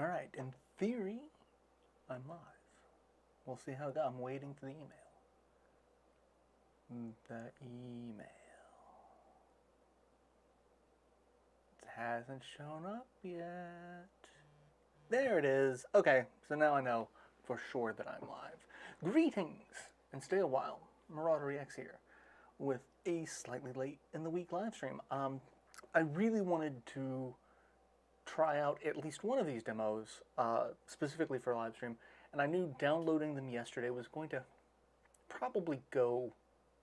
Alright, in theory, I'm live. We'll see how it goes. I'm waiting for the email. The email. It hasn't shown up yet. There it is. Okay, so now I know for sure that I'm live. Greetings, and stay a while. Maraudery X here, with a slightly late in the week live stream. I really wanted to try out at least one of these demos, specifically for a live stream, and I knew downloading them yesterday was going to probably go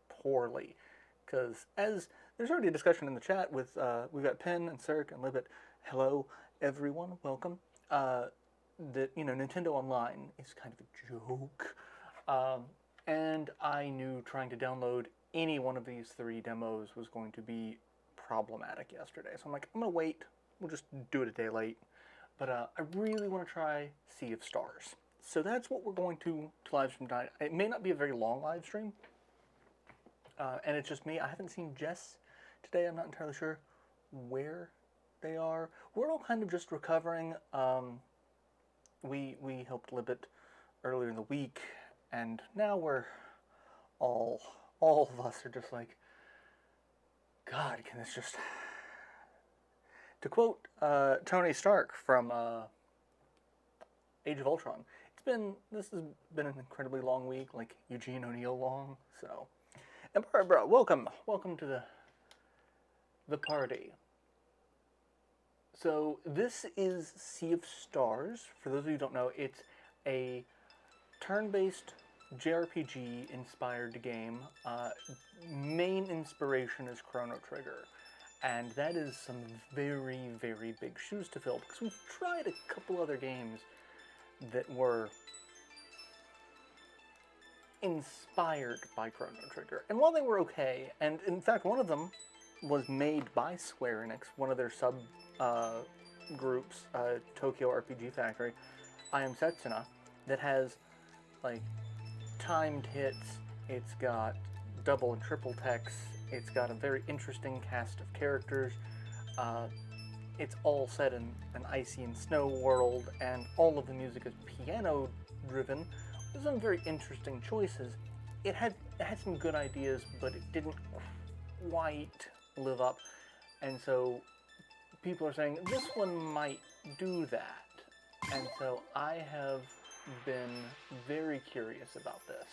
poorly, because as there's already a discussion in the chat with, we've got Penn and Cirque and Libet. Hello, everyone, welcome. That, you know, Nintendo Online is kind of a joke, and I knew trying to download any one of these three demos was going to be problematic yesterday, so I'm like, I'm gonna wait. We'll just do it a day late. But I really want to try Sea of Stars. So that's what we're going to live stream tonight. It may not be a very long live stream. And it's just me. I haven't seen Jess today. I'm not entirely sure where they are. We're all kind of just recovering. We helped Libet earlier in the week. And now we're all of us are just like, God, can this just... To quote Tony Stark from Age of Ultron, this has been an incredibly long week, like Eugene O'Neill long. So, Empire Bro, welcome to the party. So this is Sea of Stars. For those of you who don't know, it's a turn-based JRPG inspired game. Main inspiration is Chrono Trigger. And that is some very, very big shoes to fill, because we've tried a couple other games that were inspired by Chrono Trigger. And while they were okay, and in fact one of them was made by Square Enix, one of their sub groups, Tokyo RPG Factory, I Am Setsuna, that has like timed hits, it's got double and triple text, it's got a very interesting cast of characters, it's all set in an icy and snow world, and all of the music is piano driven. There's some very interesting choices. It had some good ideas, but it didn't quite live up, and so people are saying this one might do that, and so I have been very curious about this.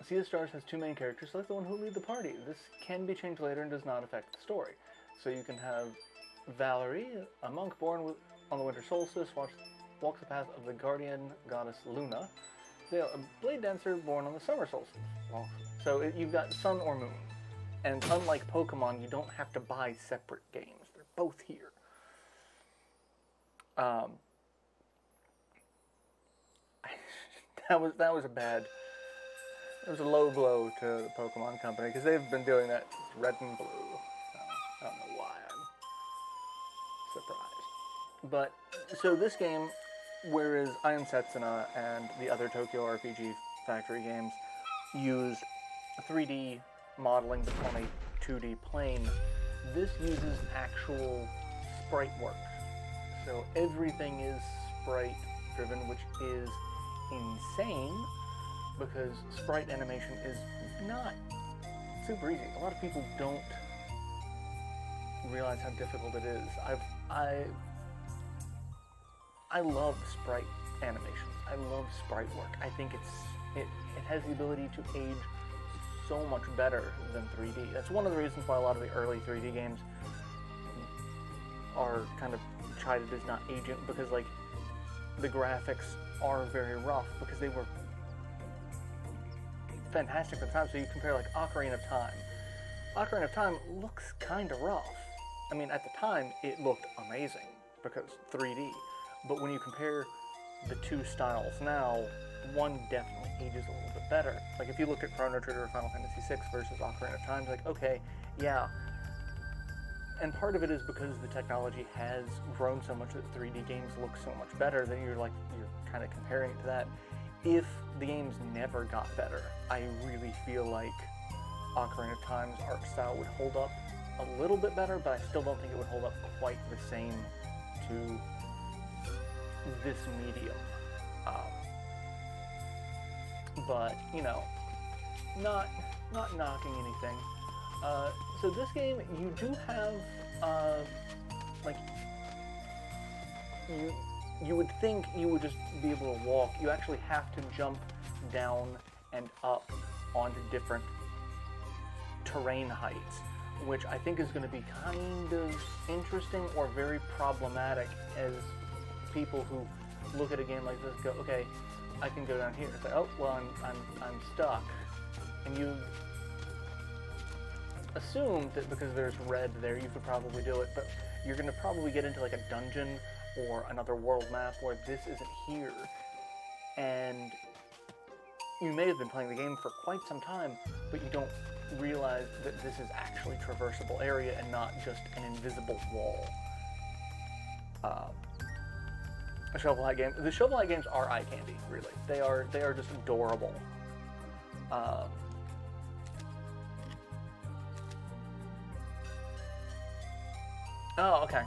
Sea of Stars has two main characters, select the one who will lead the party. This can be changed later and does not affect the story. So you can have Valerie, a monk born on the winter solstice, walks the path of the guardian goddess Luna. Zale, a blade dancer born on the summer solstice. So you've got sun or moon. And unlike Pokemon, you don't have to buy separate games. They're both here. That was a bad... It was a low blow to the Pokemon Company, because they've been doing that red and blue. So I don't know why I'm surprised. But, so this game, whereas I Am Setsuna and the other Tokyo RPG Factory games use 3D modeling on a 2D plane, this uses actual sprite work. So everything is sprite driven, which is insane, because sprite animation is not super easy. A lot of people don't realize how difficult it is. I love sprite animations. I love sprite work. I think it has the ability to age so much better than 3D. That's one of the reasons why a lot of the early 3D games are kind of chided as not aging, because like the graphics are very rough, because they were fantastic at the time. So you compare like Ocarina of Time. Ocarina of Time looks kind of rough. I mean, at the time it looked amazing because 3D. But when you compare the two styles now, one definitely ages a little bit better. Like if you look at Chrono Trigger or Final Fantasy VI versus Ocarina of Time, it's like, okay, yeah. And part of it is because the technology has grown so much that 3D games look so much better that you're kind of comparing it to that. If the games never got better, I really feel like Ocarina of Time's art style would hold up a little bit better, but I still don't think it would hold up quite the same to this medium. But, you know, not knocking anything. So this game, you do have, like, you would think you would just be able to walk. You actually have to jump down and up onto different terrain heights, which I think is going to be kind of interesting or very problematic as people who look at a game like this go, okay, I can go down here. It's like, oh, well, I'm stuck. And you assume that because there's red there, you could probably do it, but you're going to probably get into like a dungeon or another world map where this isn't here. And you may have been playing the game for quite some time, but you don't realize that this is actually traversable area and not just an invisible wall. A Shovel Knight game. The Shovel Knight games are eye candy, really. They are just adorable. Oh, okay.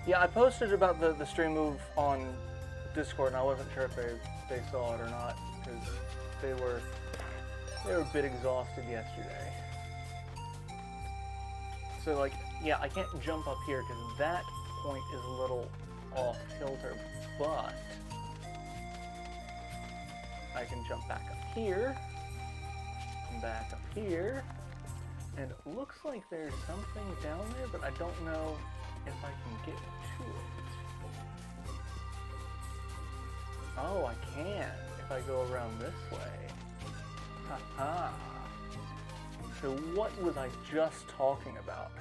Yeah, I posted about the stream move on Discord, and I wasn't sure if they saw it or not, because they were a bit exhausted yesterday. So, like, yeah, I can't jump up here because that point is a little off kilter, but I can jump back up here, and back up here, and it looks like there's something down there, but I don't know if I can get to it. Oh, I can if I go around this way. Haha. So what was I just talking about?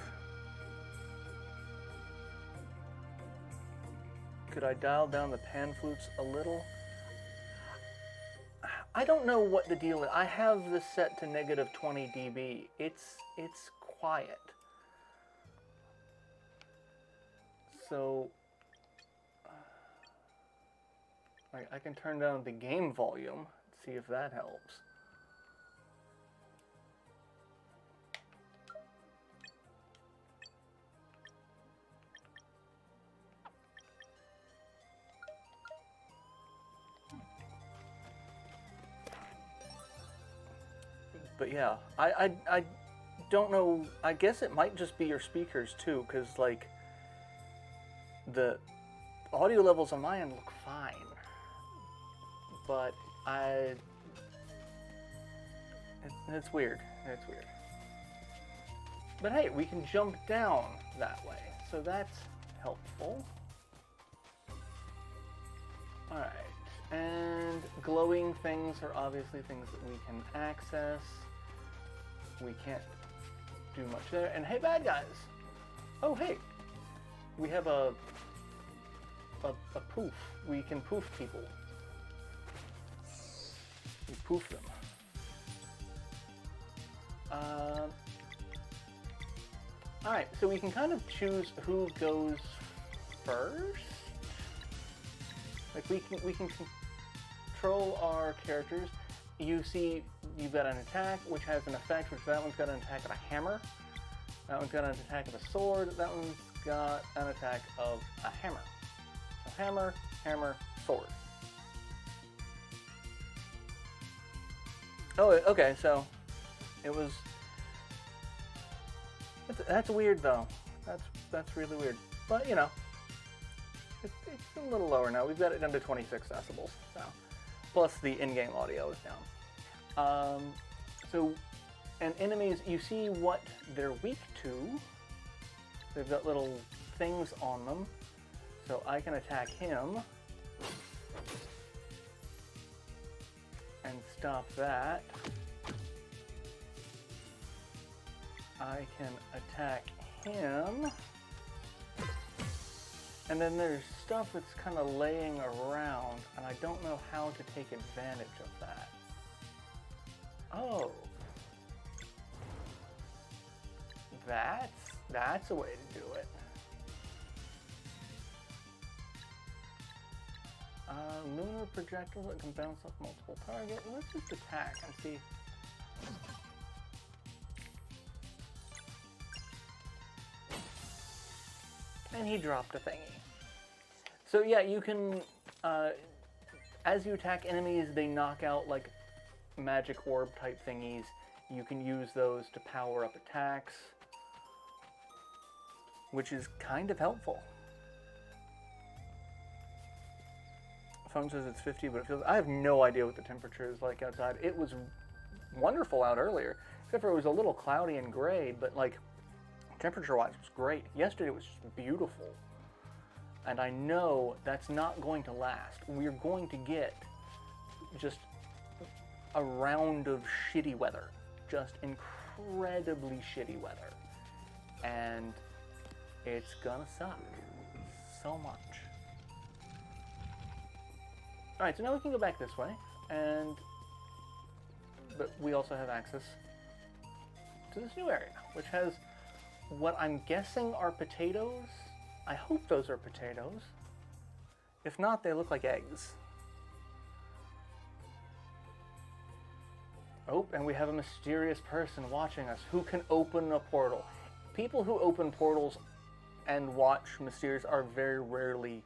Could I dial down the pan flutes a little? I don't know what the deal is. I have this set to negative 20 dB. It's quiet. So I can turn down the game volume, see if that helps. But yeah, I don't know. I guess it might just be your speakers too, because like the audio levels on my end look fine, but it's weird. It's weird. But hey, we can jump down that way, so that's helpful. All right, and glowing things are obviously things that we can access. We can't do much there. And hey, bad guys! Oh, hey, we have a poof. We can poof people. We poof them. All right, so we can kind of choose who goes first. Like we can control our characters. You see, you've got an attack, which has an effect, which that one's got an attack of a hammer. That one's got an attack of a sword. That one's got an attack of a hammer. So hammer, hammer, sword. Oh, okay, so it was... That's weird, though. That's really weird. But, you know, it's a little lower now. We've got it down to 26 decibels, so... Plus the in-game audio is down. And enemies, you see what they're weak to. They've got little things on them. So I can attack him. And stop that. I can attack him. And then there's stuff that's kind of laying around, and I don't know how to take advantage of that. Oh. That's a way to do it. Lunar projectile that can bounce off multiple targets. Let's just attack and see. And he dropped a thingy. So yeah, you can, as you attack enemies, they knock out like magic orb type thingies. You can use those to power up attacks, which is kind of helpful. Phone says it's 50, but it feels... I have no idea what the temperature is like outside. It was wonderful out earlier, except for it was a little cloudy and gray, but like temperature-wise it was great. Yesterday was just beautiful. And I know that's not going to last. We're going to get just a round of shitty weather. Just incredibly shitty weather. And it's gonna suck so much. Alright, so now we can go back this way, but we also have access to this new area, which has what I'm guessing are potatoes. I hope those are potatoes. If not, they look like eggs. Oh, and we have a mysterious person watching us who can open a portal. People who open portals and watch mysterious are very rarely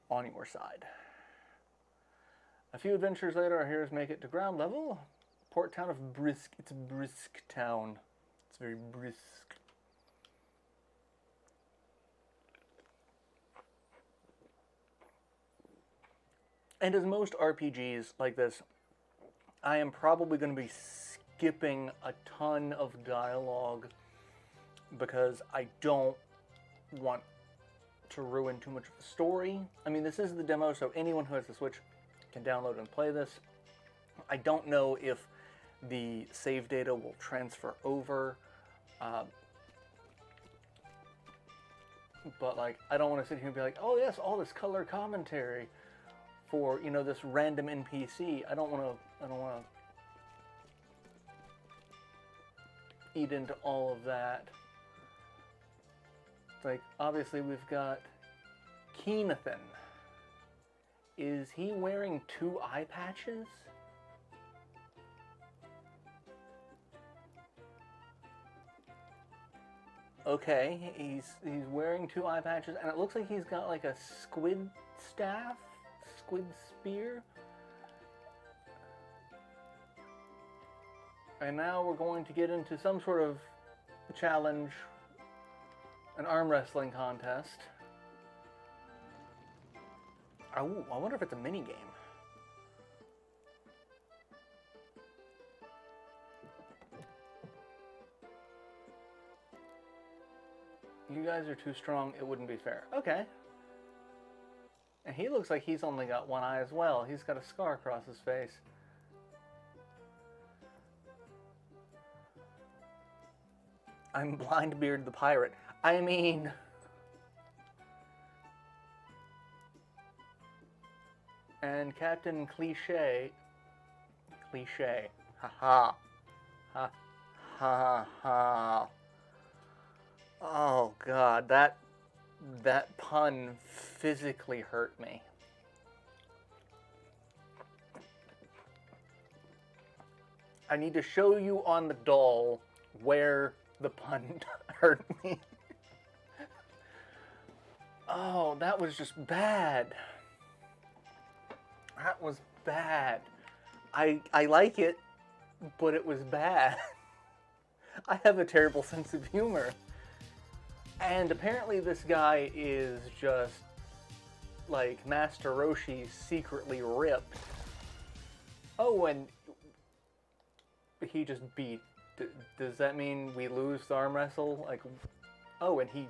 on your side. A few adventures later, our heroes make it to ground level. Port town of Brisk. It's a brisk town. It's very brisk. And as most RPGs like this, I am probably going to be skipping a ton of dialogue because I don't want to ruin too much of the story. I mean, this is the demo, so anyone who has the Switch can download and play this. I don't know if the save data will transfer over, but like, I don't want to sit here and be like, oh yes, all this color commentary for, you know, this random NPC. I don't want to eat into all of that. Like, obviously we've got Keenathan. Is he wearing 2 eye patches? Okay, he's wearing 2 eye patches, and it looks like he's got like a squid staff, squid spear. And now we're going to get into some sort of challenge, an arm wrestling contest. Oh, I wonder if it's a mini game. You guys are too strong, it wouldn't be fair. Okay. And he looks like he's only got 1 eye as well. He's got a scar across his face. I'm Blindbeard the pirate. I mean... And Captain Cliché... Cliché. Ha-ha. Ha. Ha ha. Oh god, that pun physically hurt me. I need to show you on the doll where the pun hurt me. Oh, that was just bad. That was bad. I like it, but it was bad. I have a terrible sense of humor. And apparently this guy is just like Master Roshi secretly ripped. Oh, and he just beat. Does that mean we lose the arm wrestle? Like, oh, and he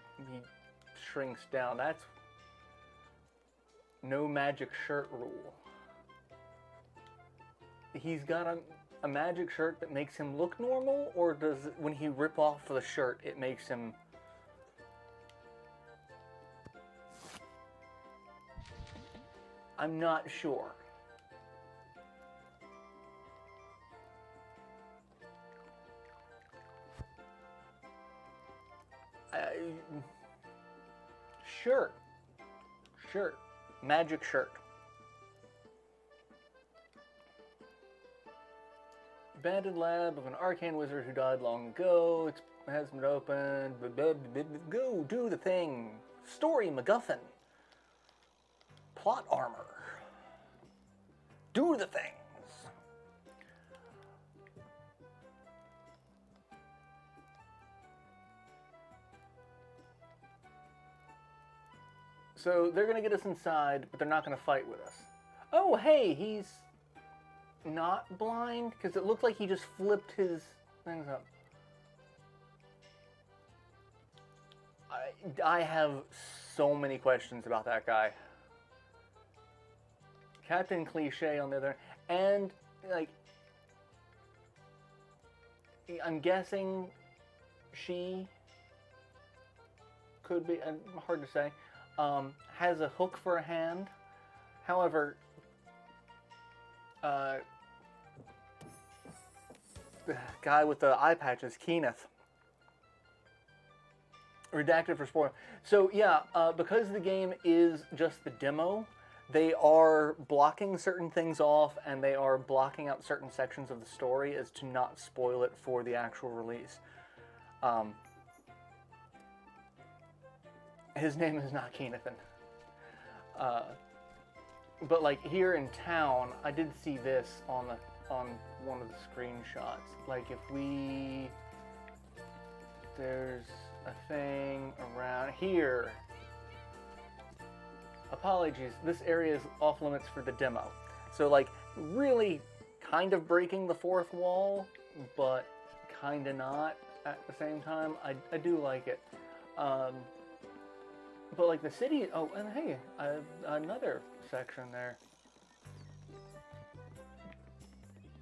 shrinks down. That's no magic shirt rule. He's got a magic shirt that makes him look normal, or does when he rip off the shirt, it makes him... I'm not sure. Sure. Sure. Magic shirt. Abandoned lab of an arcane wizard who died long ago. It has been opened. Go do the thing. Story MacGuffin. plot armor. Do the things. So they're going to get us inside, but they're not going to fight with us. Oh, hey, he's not blind? Because it looked like he just flipped his things up. I have so many questions about that guy. Captain Cliche on the other, and like, I'm guessing she could be, hard to say, has a hook for a hand. However, the guy with the eye patches, Kenneth. Redacted for spoiler. So yeah, because the game is just the demo, they are blocking certain things off and they are blocking out certain sections of the story as to not spoil it for the actual release. His name is not Kenneth. But like here in town, I did see this on one of the screenshots. Like if there's a thing around here. Apologies, this area is off limits for the demo. So like really kind of breaking the fourth wall, but kind of not at the same time. I do like it. But like the city, oh, and hey, another section there.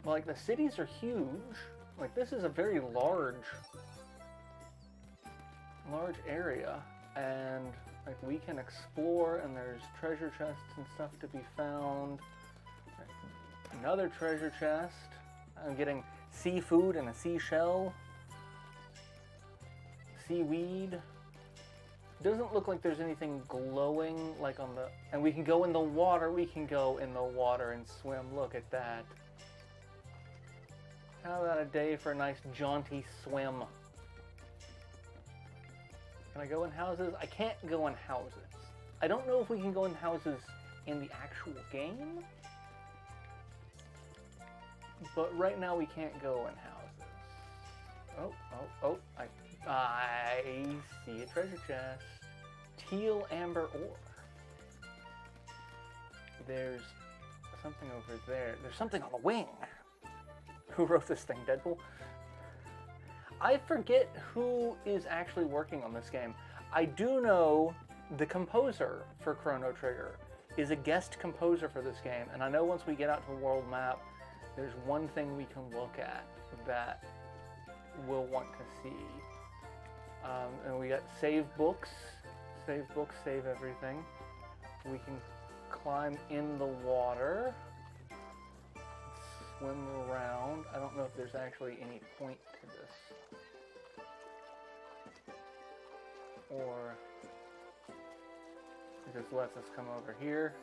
Like the cities are huge. Like this is a very large area, and like we can explore, and there's treasure chests and stuff to be found. Another treasure chest. I'm getting seafood and a seashell. Seaweed. Doesn't look like there's anything glowing like on the, and we can go in the water. We can go in the water and swim. Look at that. How about a day for a nice jaunty swim? Can I go in houses? I can't go in houses. I don't know if we can go in houses in the actual game. But right now we can't go in houses. Oh, I see a treasure chest. Teal amber ore. There's something over there. There's something on the wing. Who wrote this thing, Deadpool? I forget who is actually working on this game. I do know the composer for Chrono Trigger is a guest composer for this game, and I know once we get out to the world map, there's one thing we can look at that we'll want to see. And we got save books, save everything. We can climb in the water, swim around. I don't know if there's actually any point to this. Or it just lets us come over here.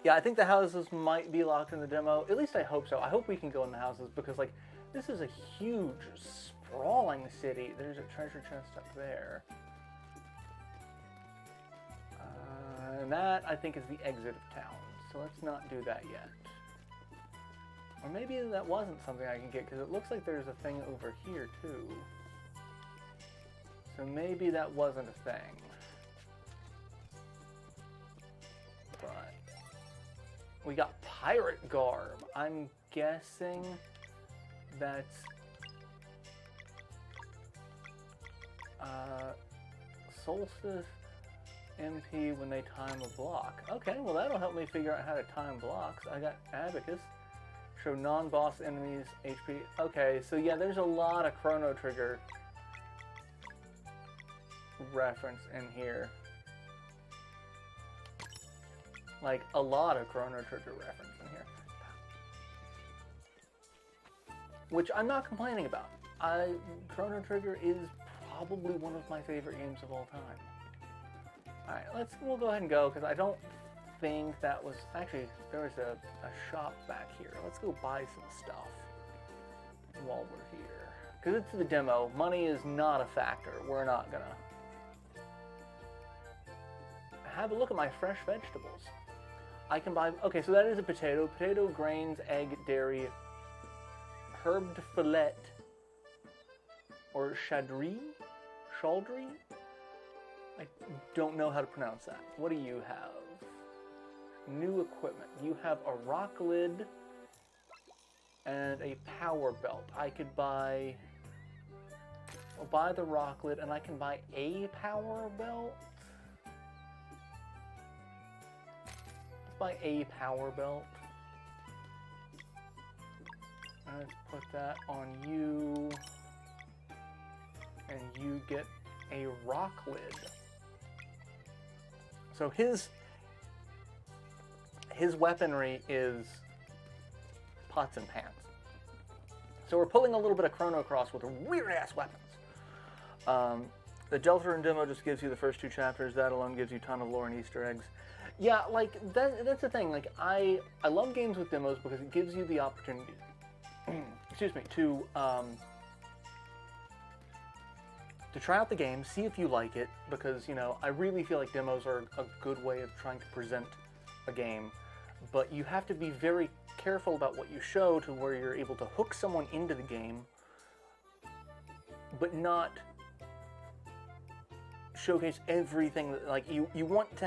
Yeah, I think the houses might be locked in the demo. At least I hope so. I hope we can go in the houses because, like, this is a huge, sprawling city. There's a treasure chest up there. And that, I think, is the exit of town. So let's not do that yet. Or maybe that wasn't something I can get because it looks like there's a thing over here, too. So maybe that wasn't a thing. But we got pirate garb. I'm guessing that's Solstice MP when they time a block. Okay, well that'll help me figure out how to time blocks. I got Abacus. Show non-boss enemies HP. Okay, so yeah, there's a lot of Chrono Trigger reference in here. Like, a lot of Chrono Trigger reference in here. Which I'm not complaining about. Chrono Trigger is probably one of my favorite games of all time. Alright, we'll go ahead and go, because I don't think that was... Actually, there was a shop back here. Let's go buy some stuff while we're here. Because it's the demo. Money is not a factor. We're not gonna... have a look at my fresh vegetables. I can buy, okay, so that is a potato, grains, egg, dairy, herb de fillet, or chardry? I don't know how to pronounce that. What do you have? New equipment. You have a rock lid and a power belt. I could buy, I'll buy the rock lid, and I can buy a power belt. Let's buy a power belt. Let's put that on you, and you get a rock lid. So his weaponry is pots and pans. So we're pulling a little bit of Chrono Cross with weird-ass weapons. The Deltarune demo just gives you the first 2 chapters. That alone gives you a ton of lore and Easter eggs. Yeah, like, that's the thing. Like, I love games with demos because it gives you the opportunity, excuse me, to try out the game, see if you like it, because, you know, I really feel like demos are a good way of trying to present a game, but you have to be very careful about what you show to where you're able to hook someone into the game, but not showcase everything. Like, you want it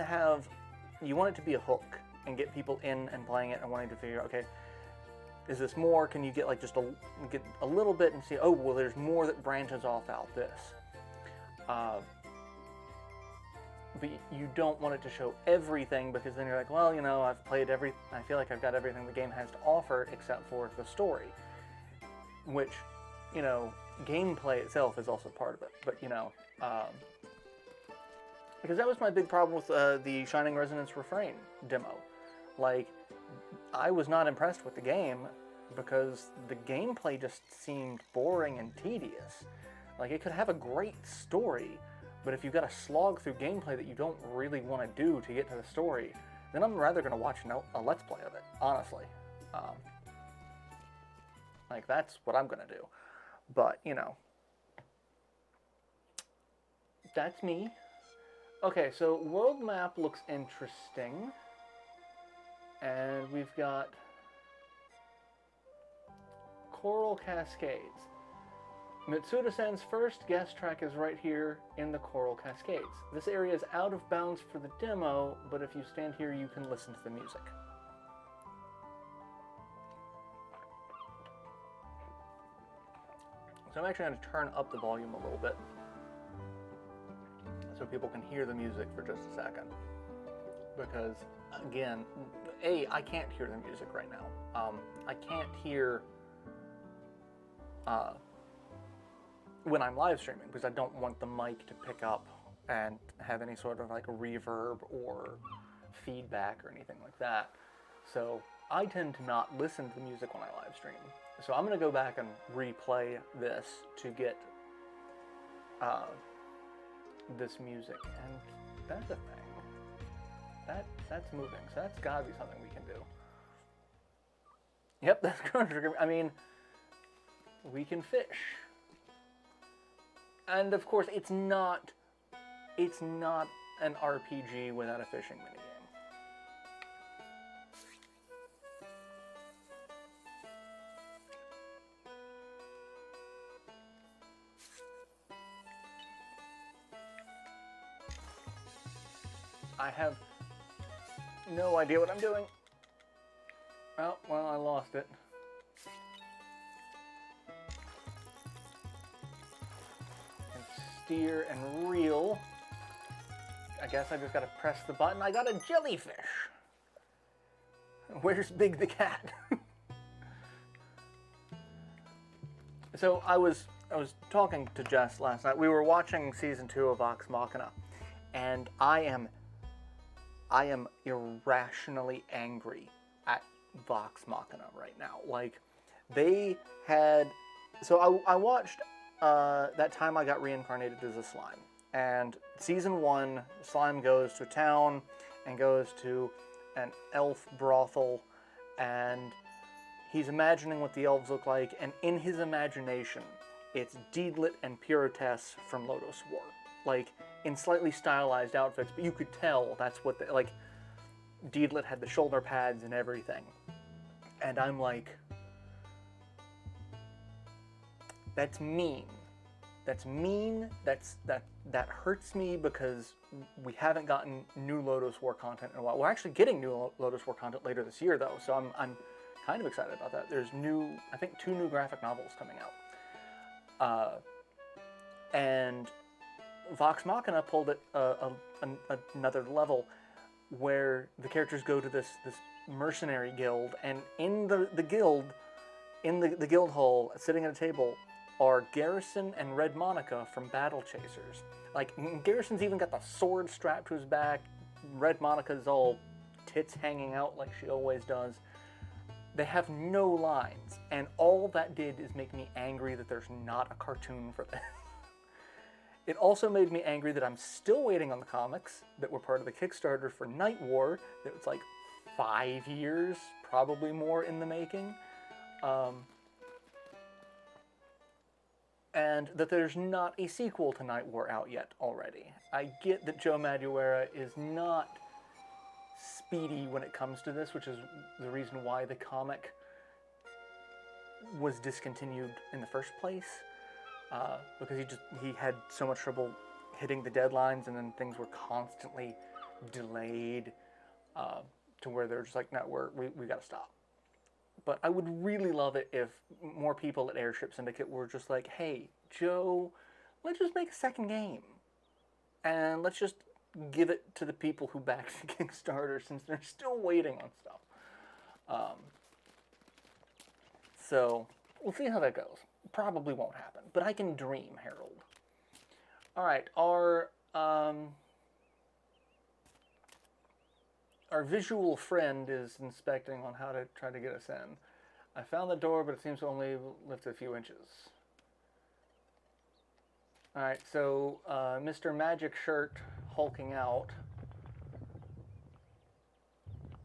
to be a hook and get people in and playing it and wanting to figure out, okay, is this more? Can you get like just get a little bit and see, oh, well, there's more that branches off out this. But you don't want it to show everything, because then you're like, well, you know, I've played I feel like I've got everything the game has to offer except for the story. Which, you know, gameplay itself is also part of it. But, you know, because that was my big problem with the Shining Resonance Refrain demo. Like, I was not impressed with the game because the gameplay just seemed boring and tedious. Like, it could have a great story, but if you've got to slog through gameplay that you don't really want to do to get to the story, then I'm rather going to watch a Let's Play of it, honestly. Like, that's what I'm going to do. But, you know, that's me. Okay, so world map looks interesting. And we've got Coral Cascades. Mitsuda-san's first guest track is right here in the Coral Cascades. This area is out of bounds for the demo, but if you stand here, you can listen to the music. So I'm actually going to turn up the volume a little bit so people can hear the music for just a second. Because, again, I can't hear the music right now. I can't hear when I'm live streaming, because I don't want the mic to pick up and have any sort of like reverb or feedback or anything like that. So I tend to not listen to the music when I live stream. So I'm going to go back and replay this to get this music, and that's a thing. That's moving, so that's gotta be something we can do. Yep, that's Chrono Trigger. I mean, we can fish. And of course, it's not an RPG without a fishing minigame. I have no idea what I'm doing. Oh, well, I lost it. And steer and reel. I guess I just gotta press the button. I got a jellyfish. Where's Big the cat? So I was talking to Jess last night. We were watching season 2 of Vox Machina, and I am irrationally angry at Vox Machina right now. Like, they had... So I watched that time I got reincarnated as a slime. And season 1, slime goes to a town and goes to an elf brothel, and he's imagining what the elves look like, and in his imagination, it's Deedlit and Purotess from Lodoss War. like in slightly stylized outfits, but you could tell that's what like Deedlit had the shoulder pads and everything. And I'm like, that's mean. That's mean. That hurts me because we haven't gotten new Lodoss War content in a while. We're actually getting new Lodoss War content later this year, though, so I'm kind of excited about that. There's I think 2 new graphic novels coming out. And Vox Machina pulled it another level where the characters go to this mercenary guild, and in the guild, in the guild hall, sitting at a table, are Garrison and Red Monica from Battle Chasers. Like, Garrison's even got the sword strapped to his back. Red Monica's all tits hanging out like she always does. They have no lines, and all that did is make me angry that there's not a cartoon for this. It also made me angry that I'm still waiting on the comics that were part of the Kickstarter for Night War. That was like 5 years, probably more, in the making. And that there's not a sequel to Night War out yet already. I get that Joe Madureira is not speedy when it comes to this, which is the reason why the comic was discontinued in the first place. Because he had so much trouble hitting the deadlines, and then things were constantly delayed to where they're just like, no, we got to stop. But I would really love it if more people at Airship Syndicate were just like, hey, Joe, let's just make a second game. And let's just give it to the people who backed the Kickstarter, since they're still waiting on stuff. So we'll see how that goes. Probably won't happen, but I can dream, Harold. All right, our visual friend is inspecting on how to try to get us in. I found the door, but it seems to only lift a few inches. All right, so Mr. Magic Shirt hulking out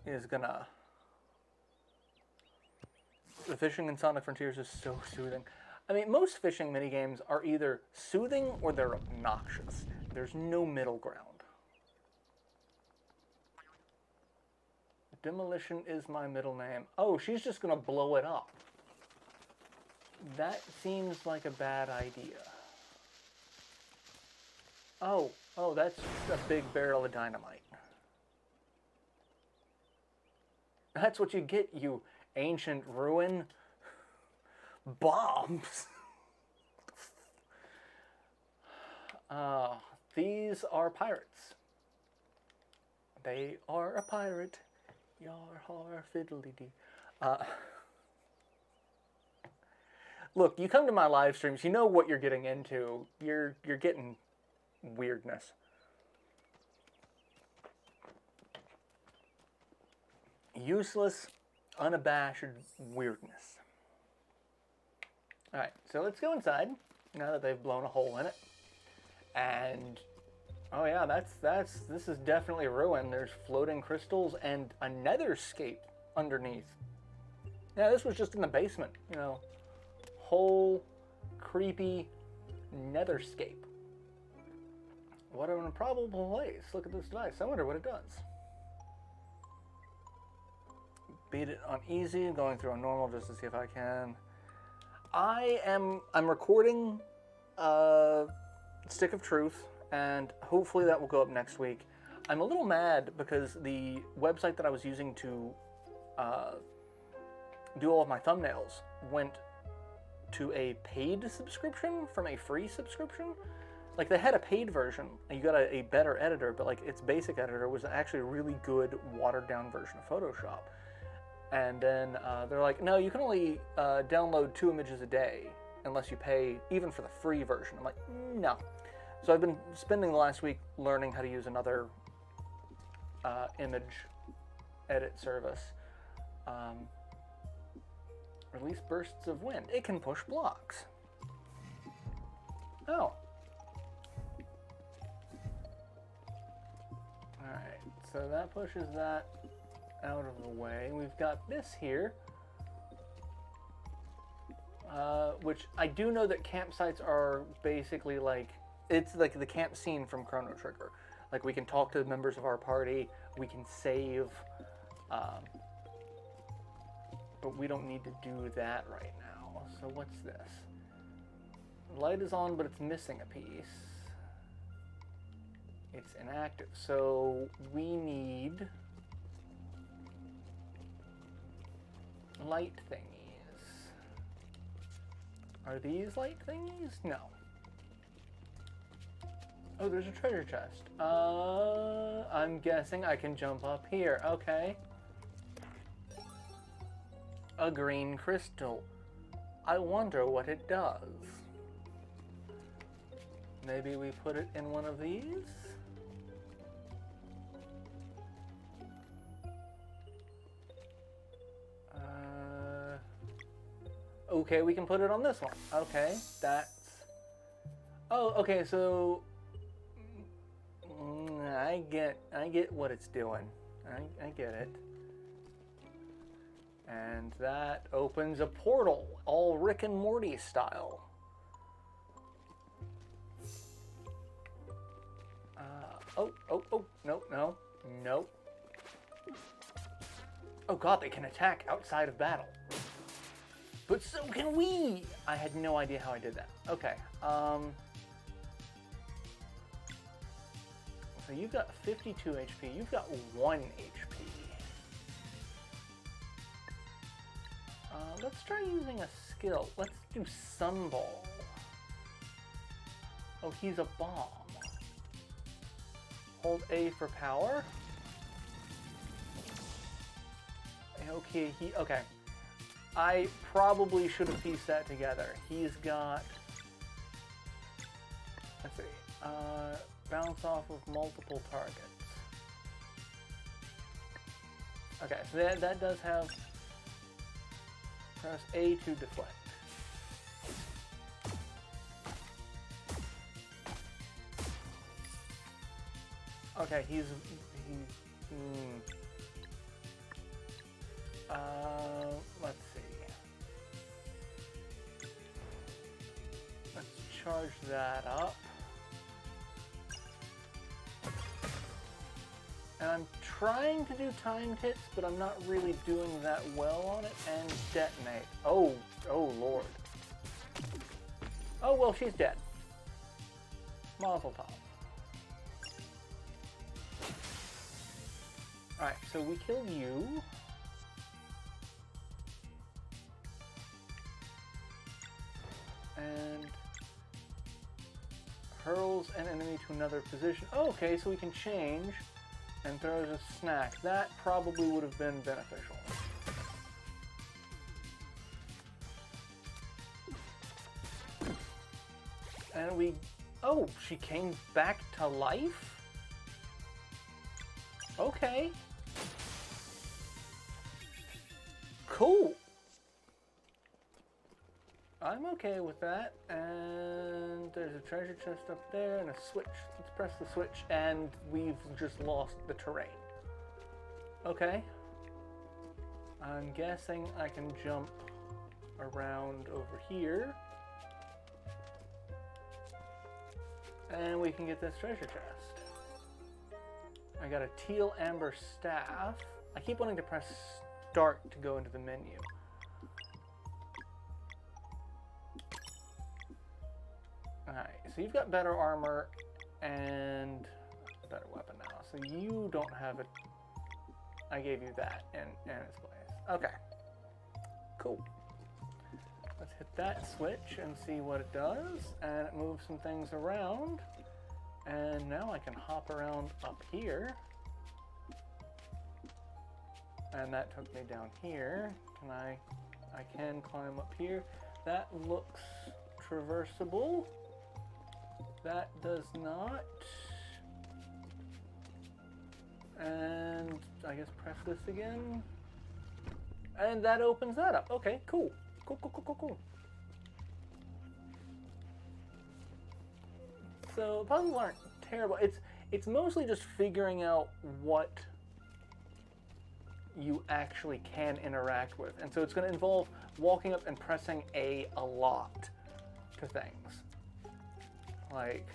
is gonna... The fishing in Sonic Frontiers is so soothing. I mean, most fishing minigames are either soothing or they're obnoxious. There's no middle ground. Demolition is my middle name. Oh, she's just gonna blow it up. That seems like a bad idea. Oh, that's a big barrel of dynamite. That's what you get, you ancient ruin. Bombs. These are pirates. They are a pirate. Yar har fiddly dee. Look, you come to my live streams, you know what you're getting into. You're getting weirdness. Useless, unabashed weirdness. Alright, so let's go inside, now that they've blown a hole in it. And, oh yeah, this is definitely ruin. There's floating crystals and a netherscape underneath. Yeah, this was just in the basement, you know. Whole creepy netherscape. What an improbable place. Look at this device. I wonder what it does. Beat it on easy, going through on normal just to see if I can. I'm recording Stick of Truth, and hopefully that will go up next week. I'm a little mad because the website that I was using to do all of my thumbnails went to a paid subscription from a free subscription. Like, they had a paid version, and you got a better editor, but like its basic editor was actually a really good watered down version of Photoshop. And then they're like, no, you can only download 2 images a day unless you pay even for the free version. I'm like, no. So I've been spending the last week learning how to use another image edit service. Release bursts of wind. It can push blocks. Oh. Alright, so that pushes that out of the way. We've got this here, which I do know that campsites are basically like It's like the camp scene from Chrono Trigger. Like, we can talk to members of our party, we can save, but we don't need to do that right now. So what's this? Light is on, but it's missing a piece. It's inactive. So we need light thingies. Are these light thingies? No. Oh, there's a treasure chest. I'm guessing I can jump up here. Okay. A green crystal. I wonder what it does. Maybe we put it in one of these? Okay, we can put it on this one. Okay, that's... Oh, okay, so... I get what it's doing. I get it. And that opens a portal, all Rick and Morty style. Oh, no. Oh god, they can attack outside of battle. But so can we! I had no idea how I did that. Okay, so you've got 52 HP, you've got 1 HP. Let's try using a skill. Let's do Sunball. Oh, he's a bomb. Hold A for power. Okay, okay. I probably should have pieced that together. He's got, let's see, bounce off of multiple targets. Okay, so that does have, press A to deflect. Okay, let's see. Let's charge that up. And I'm trying to do timed hits, but I'm not really doing that well on it. And detonate. Oh lord. Oh well, she's dead. Mazel tov. Alright, so we kill you. And hurls an enemy to another position. Oh, okay, so we can change and throws a snack. That probably would have been beneficial. And we... Oh, she came back to life? Okay. Cool. I'm okay with that. And there's a treasure chest up there and a switch. Let's press the switch and we've just lost the terrain. Okay. I'm guessing I can jump around over here. And we can get this treasure chest. I got a teal amber staff. I keep wanting to press start to go into the menu. Alright, so you've got better armor and a better weapon now. So you don't have it. I gave you that in its place. Okay. Cool. Let's hit that switch and see what it does. And it moves some things around. And now I can hop around up here. And that took me down here. I can climb up here. That looks traversable. That does not. And I guess press this again. And that opens that up. Okay, cool. Cool. So puzzles aren't terrible. It's mostly just figuring out what you actually can interact with. And so it's going to involve walking up and pressing A lot to things. Like,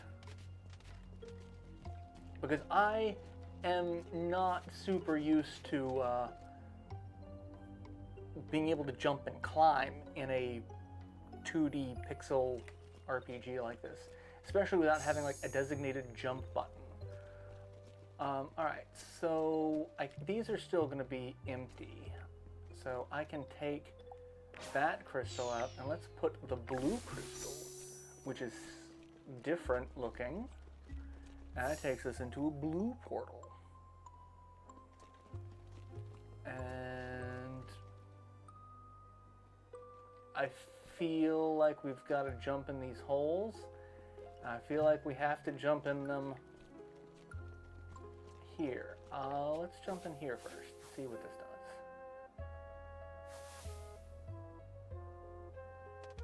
because I am not super used to being able to jump and climb in a 2D pixel RPG like this, especially without having like a designated jump button. Alright, so these are still going to be empty. So I can take that crystal out, and let's put the blue crystal, which is different looking, and it takes us into a blue portal. And I feel like we've got to jump in these holes. I feel like we have to jump in them here. Let's jump in here first, see what this does.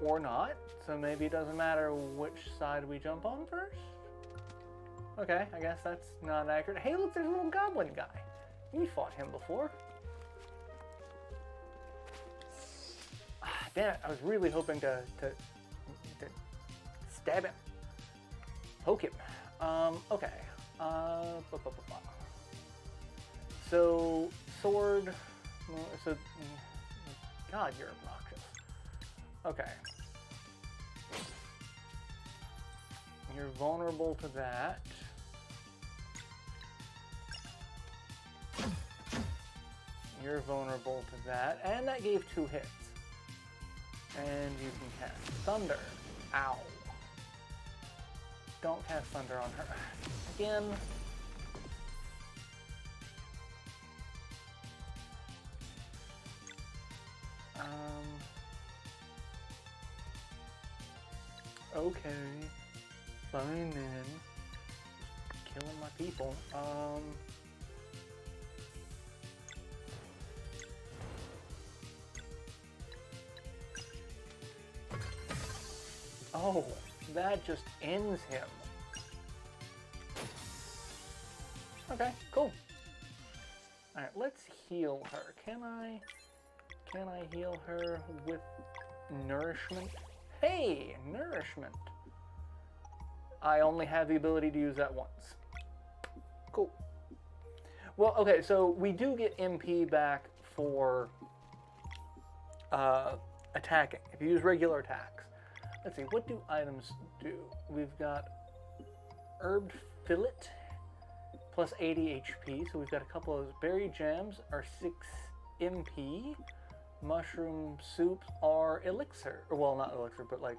Or not, so maybe it doesn't matter which side we jump on first? Okay, I guess that's not accurate. Hey, look, there's a little goblin guy. We fought him before. Damn it, I was really hoping to stab him. Poke him. Okay. So, sword. So, God, you're obnoxious. Okay. You're vulnerable to that. You're vulnerable to that. And that gave 2 hits. And you can cast Thunder. Ow. Don't cast Thunder on her. Again. Okay. Fine then. Killing my people. Oh, that just ends him. Okay, cool. Alright, let's heal her. Can I heal her with nourishment? Hey, nourishment. I only have the ability to use that once. Cool. Well, okay, so we do get MP back for attacking, if you use regular attacks. Let's see, what do items do? We've got Herbed Fillet, plus 80 HP, so we've got a couple of those. Berry Jams are 6 MP. Mushroom Soups are Elixir. Well, not Elixir, but like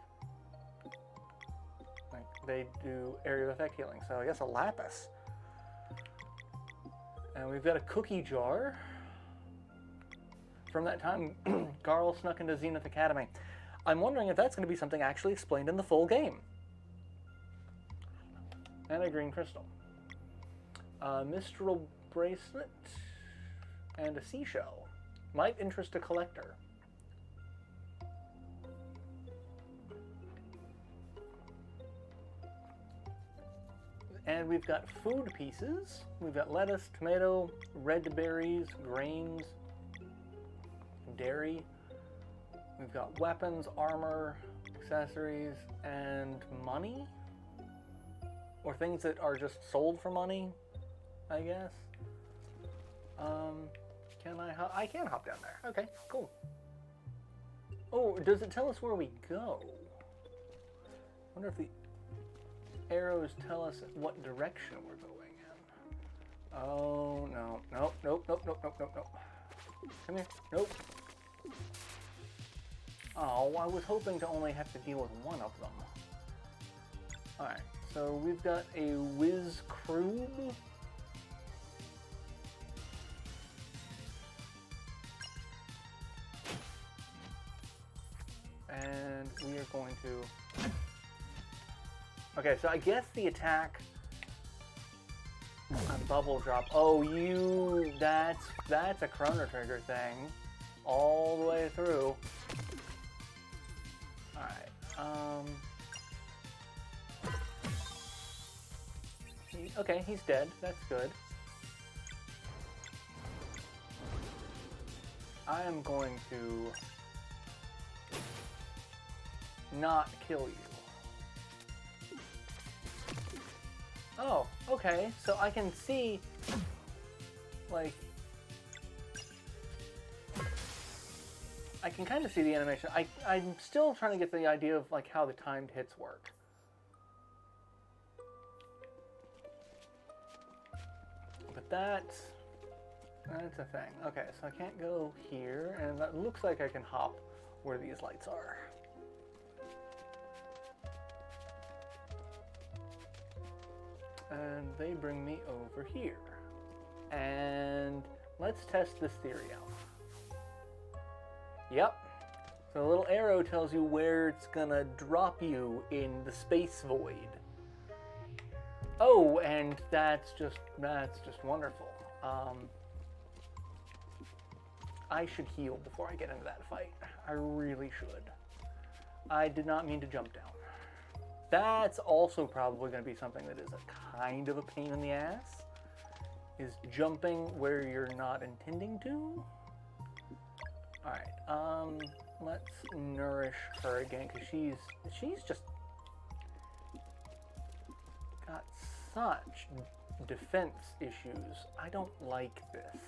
they do area of effect healing, so I guess a Lapis. And we've got a Cookie Jar. From that time, Garl snuck into Zenith Academy. I'm wondering if that's going to be something actually explained in the full game. And a green crystal. Mistral Bracelet and a seashell. Might interest a collector. And we've got food pieces. We've got lettuce, tomato, red berries, grains, dairy. We've got weapons, armor, accessories, and money? Or things that are just sold for money, I guess. I can hop down there. Okay, cool. Oh, does it tell us where we go? I wonder if the arrows tell us what direction we're going in. Oh, no. Nope, nope, nope, nope, nope, nope, nope. Come here. Nope. Oh, I was hoping to only have to deal with one of them. Alright, so we've got a Whiz Crube. And we are going to... Okay, so I guess the attack on Bubble Drop... Oh, that's a Chrono Trigger thing. All the way through. Alright, okay, he's dead. That's good. I am going to not kill you. Oh, okay. So I can see, like, I can kind of see the animation. I'm still trying to get the idea of like how the timed hits work. But that's a thing. Okay, so I can't go here, and that looks like I can hop where these lights are. And they bring me over here. And let's test this theory out. Yep. So the little arrow tells you where it's gonna drop you in the space void. Oh, and that's just wonderful. I should heal before I get into that fight. I really should. I did not mean to jump down. That's also probably going to be something that is a kind of a pain in the ass, is jumping where you're not intending to. Alright, let's nourish her again, because she's just got such defense issues. I don't like this.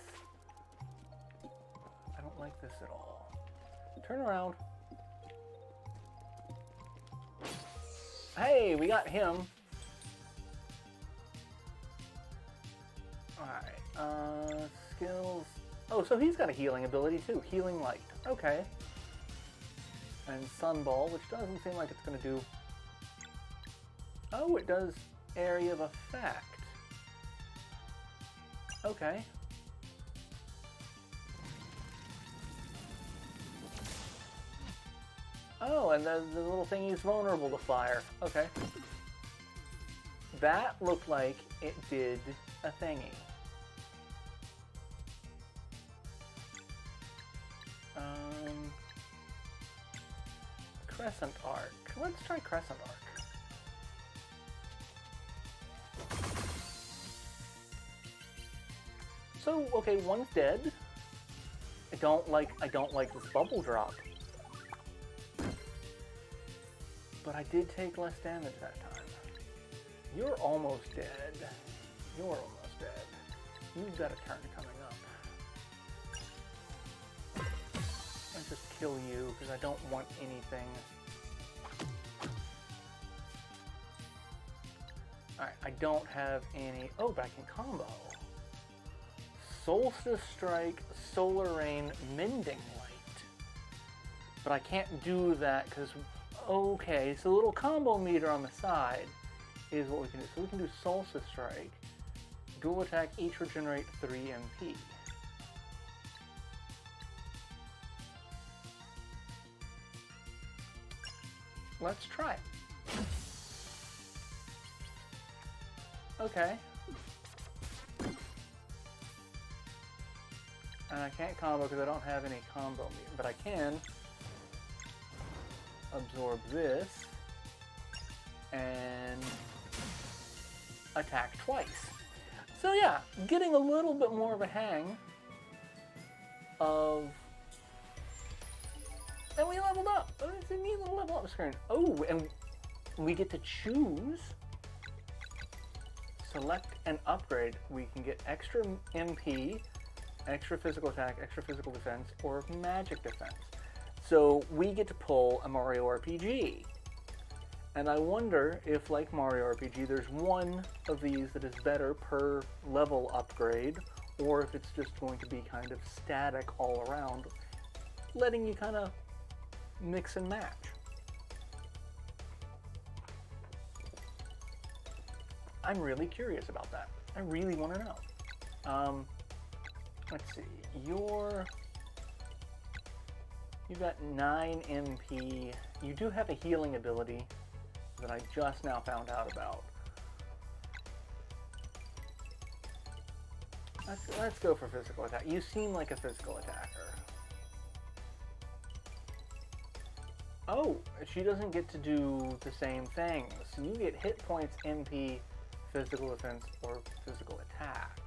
I don't like this at all. Turn around. Hey, we got him. Alright, skills. Oh, so he's got a healing ability too. Healing light. Okay. And sunball, which doesn't seem like it's going to do... Oh, it does area of effect. Okay. Oh, and the little thingy's vulnerable to fire. Okay. That looked like it did a thingy. Crescent arc. Let's try crescent arc. So, okay, one's dead. I don't like this bubble drop. But I did take less damage that time. You're almost dead. You're almost dead. You've got a turn coming up. Let's just kill you, because I don't want anything. Alright, I don't have any... Oh, but I can combo. Solstice Strike, Solar Rain, Mending Light. But I can't do that, because... Okay, so the little combo meter on the side is what we can do. So we can do Solstice Strike. Dual attack, each regenerate 3 MP. Let's try it. Okay. And I can't combo because I don't have any combo meter, but I can absorb this and attack twice. So yeah, getting a little bit more of a hang of... And we leveled up. It's a neat little level up screen. Oh, and we get to choose, select and upgrade. We can get extra MP, extra physical attack, extra physical defense, or magic defense. So we get to pull a Mario RPG. And I wonder if, like Mario RPG, there's one of these that is better per level upgrade, or if it's just going to be kind of static all around, letting you kind of mix and match. I'm really curious about that. I really want to know. Let's see. You've got 9 MP. You do have a healing ability that I just now found out about. Let's go for physical attack. You seem like a physical attacker. Oh, she doesn't get to do the same things. So you get hit points, MP, physical defense, or physical attack.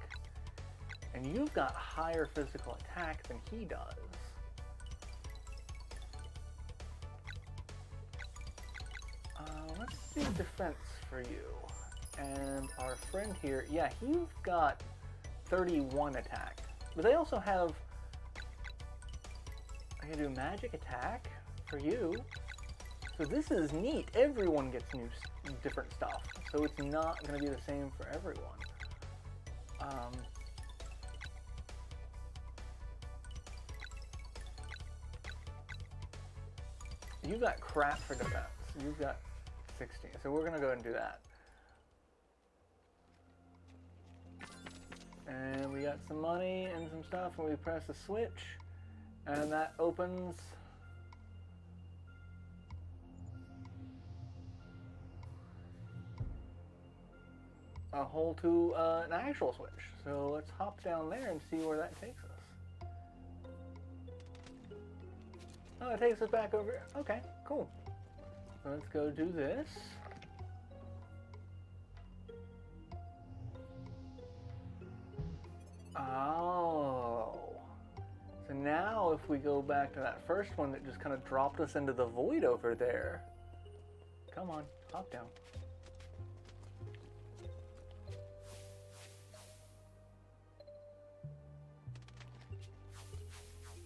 And you've got higher physical attack than he does. Let's do defense for you. And our friend here, yeah, he's got 31 attack. But they also have, I can do magic attack for you. So this is neat. Everyone gets new, different stuff. So it's not going to be the same for everyone. You've got crap for defense. You've got 16. So we're going to go ahead and do that. And we got some money and some stuff, and we press the switch, and that opens a hole to an actual switch. So let's hop down there and see where that takes us. Oh, it takes us back over here. Okay, cool. So let's go do this. Oh. So now if we go back to that first one that just kind of dropped us into the void over there. Come on, hop down.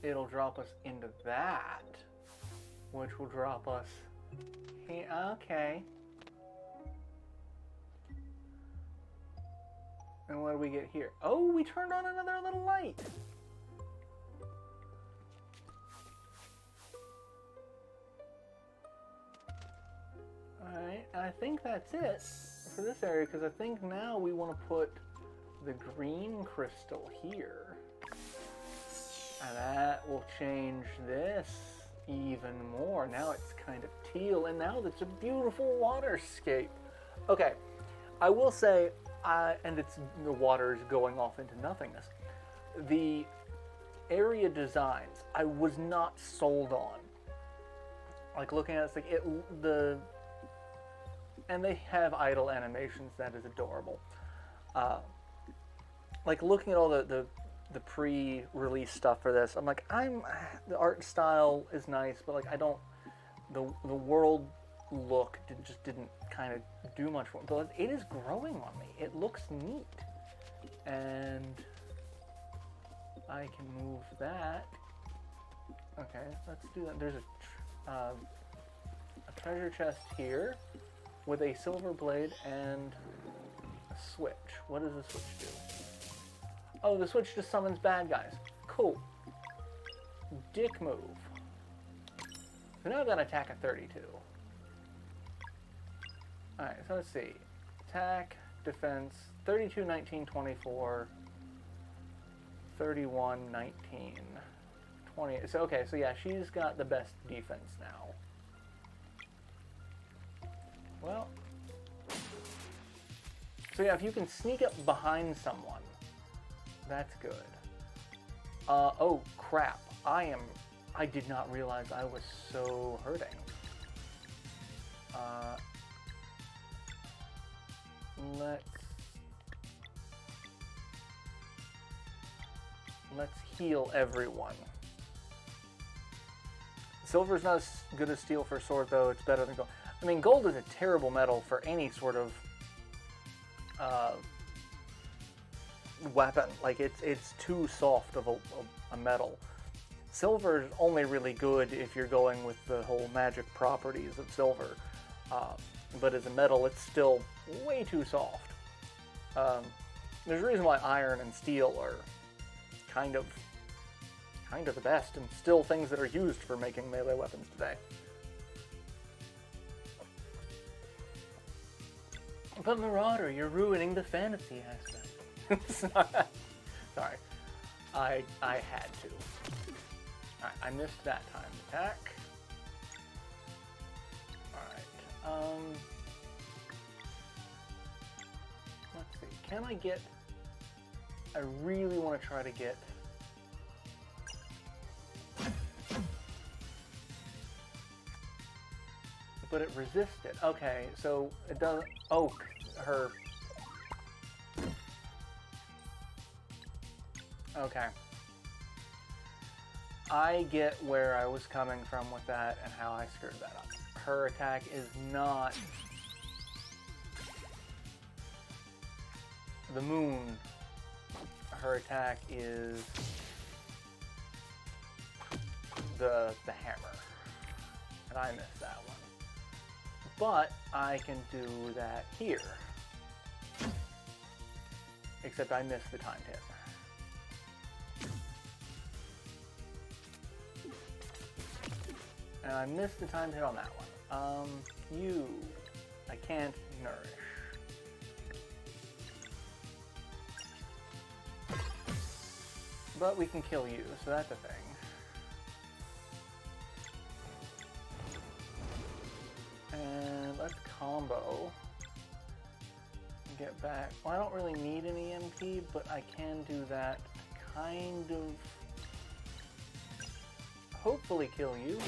It'll drop us into that, which will drop us here. Okay. And what do we get here? Oh, we turned on another little light. Alright, I think that's it for this area, because I think now we want to put the green crystal here. And that will change this even more. Now it's kind of teal, and now it's a beautiful waterscape. Okay, I will say, and it's the water is going off into nothingness. The area designs, I was not sold on. Like looking at it, it's like and they have idle animations. That is adorable. Like looking at all the pre-release stuff for this, I'm like, the art style is nice, but like I don't, the world look just didn't kind of do much for me. But it is growing on me. It looks neat, and I can move that. Okay, let's do that. There's a treasure chest here with a silver blade and a switch. What does the switch do? Oh, the switch just summons bad guys. Cool. Dick move. So now I've got an attack at 32. Alright, so let's see. Attack, defense, 32, 19, 24, 31, 19, 20. So, okay, so yeah, she's got the best defense now. Well. So yeah, if you can sneak up behind someone, that's good. Oh crap. I did not realize I was so hurting. Let's heal everyone. Silver's not as good as steel for a sword, though. It's better than gold. I mean, gold is a terrible metal for any sort of weapon. Like it's too soft of a metal. Silver is only really good if you're going with the whole magic properties of silver, but as a metal it's still way too soft. There's a reason why iron and steel are kind of the best, and still things that are used for making melee weapons today. But Marauder, you're ruining the fantasy aspect. Sorry. I had to. Alright, I missed that time. Attack. Alright. Let's see. Can I get... I really want to try to get... But it resisted. Okay, so it doesn't... Oh, her... Okay. I get where I was coming from with that and how I screwed that up. Her attack is not the moon, her attack is the hammer, and I missed that one. But I can do that here, except I missed the timed hit. And I missed the timed hit on that one. You, I can't nourish. But we can kill you, so that's a thing. And let's combo. Get back. Well, I don't really need an EMP, but I can do that to kind of hopefully kill you.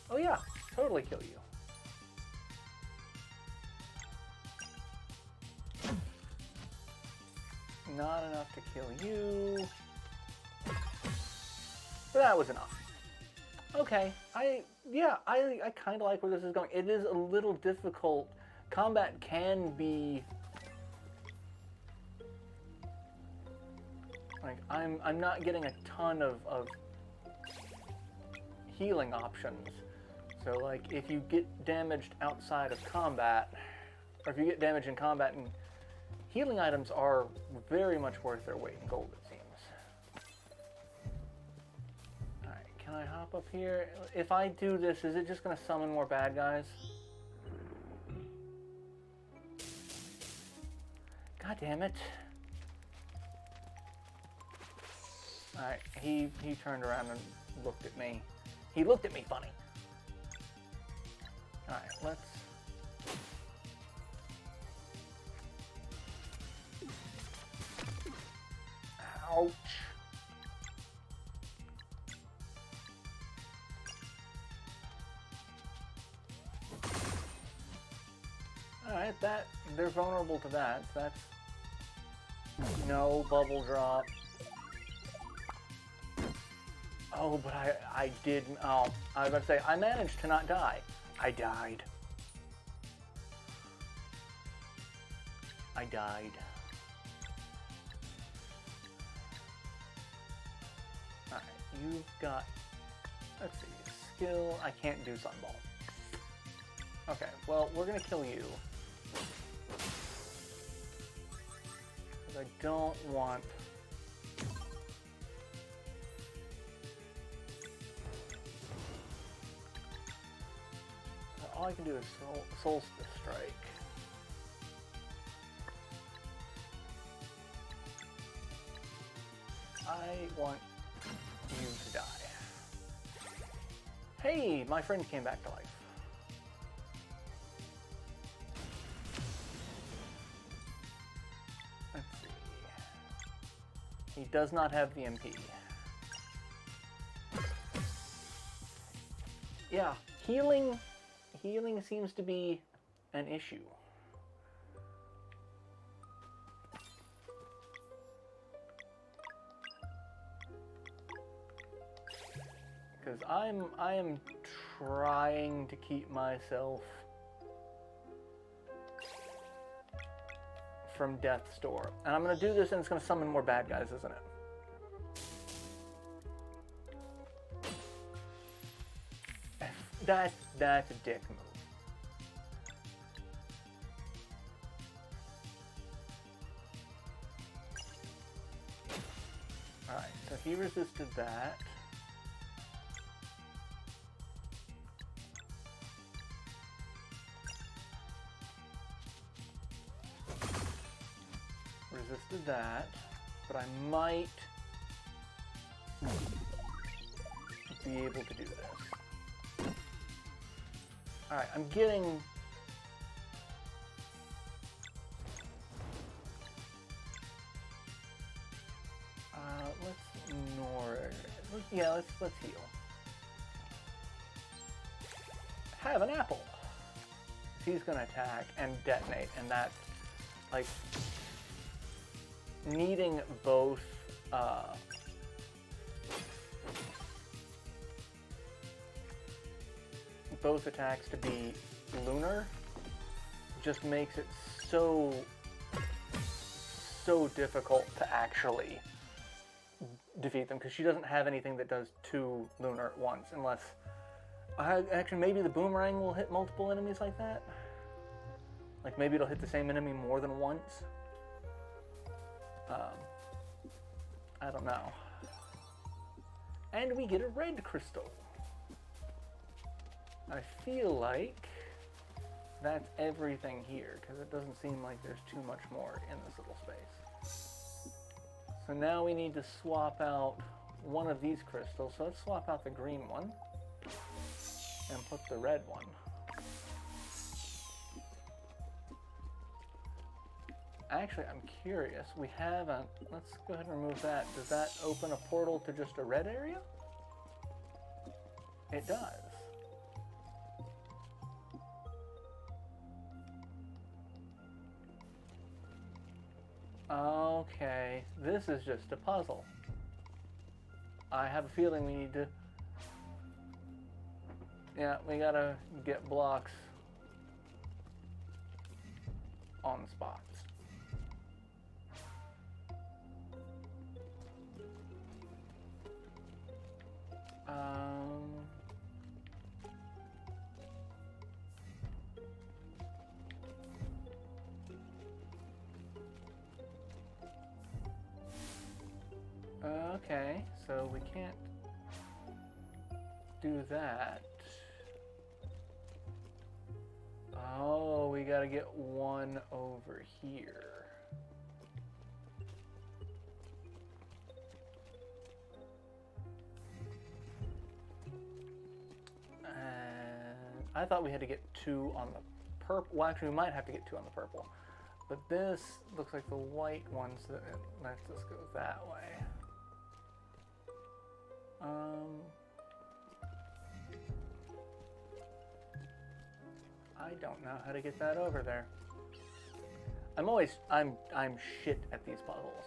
Oh yeah, totally kill you. Not enough to kill you. But that was enough. Okay, I kind of like where this is going. It is a little difficult. Combat can be like I'm not getting a ton of healing options. So like if you get damaged outside of combat, or if you get damaged in combat, and healing items are very much worth their weight in gold, it seems. Alright, can I hop up here? If I do this, is it just going to summon more bad guys? God damn it. Alright, he turned around and looked at me. He looked at me funny. Alright, let's... Ouch. Alright, they're vulnerable to that, so that's... No bubble drop. Oh, but I didn't... Oh, I was about to say, I managed to not die. I died. I died. Alright, you've got... Let's see, skill... I can't do Sunball. Okay, well, we're gonna kill you. Because I don't want... All I can do is Solstice Strike. I want you to die. Hey, my friend came back to life. Let's see. He does not have the MP. Yeah, healing seems to be an issue. Because I am trying to keep myself from Death's Door. And I'm going to do this and it's going to summon more bad guys, isn't it? That's a dick move. Alright, so he resisted that. Resisted that, but I might be able to do this. Alright, I'm getting... let's ignore... Yeah, let's heal. Have an apple! He's gonna attack and detonate, and that's, like, needing both, both attacks to be lunar just makes it so so difficult to actually defeat them because she doesn't have anything that does 2 lunar at once, unless actually maybe the boomerang will hit multiple enemies like that. Like maybe it'll hit the same enemy more than once. I don't know. And we get a red crystal. I feel like that's everything here, because it doesn't seem like there's too much more in this little space. So now we need to swap out one of these crystals. So let's swap out the green one and put the red one. Actually, I'm curious. We have a... Let's go ahead and remove that. Does that open a portal to just a red area? It does. Okay, this is just a puzzle. I have a feeling we need to... Yeah, we gotta get blocks on the spots. Okay, so we can't do that. Oh, we gotta get one over here. I thought we had to get 2 on the purple. Well, actually, we might have to get 2 on the purple. But this looks like the white ones that lets us go that way. I don't know how to get that over there. I'm shit at these puzzles.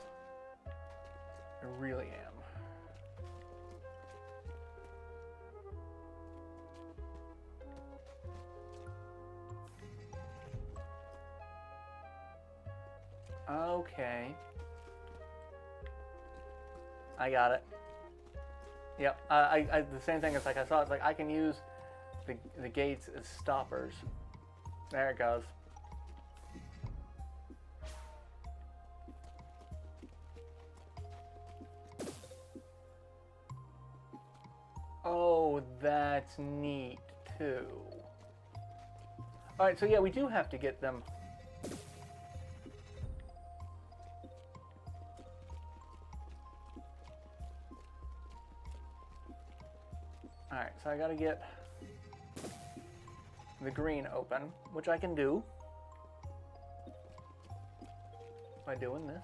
I really am. Okay. I got it. Yep. The same thing. It's like I saw. It's like I can use the gates as stoppers. There it goes. Oh, that's neat too. All right. So yeah, we do have to get them. Alright, so I gotta get the green open, which I can do by doing this.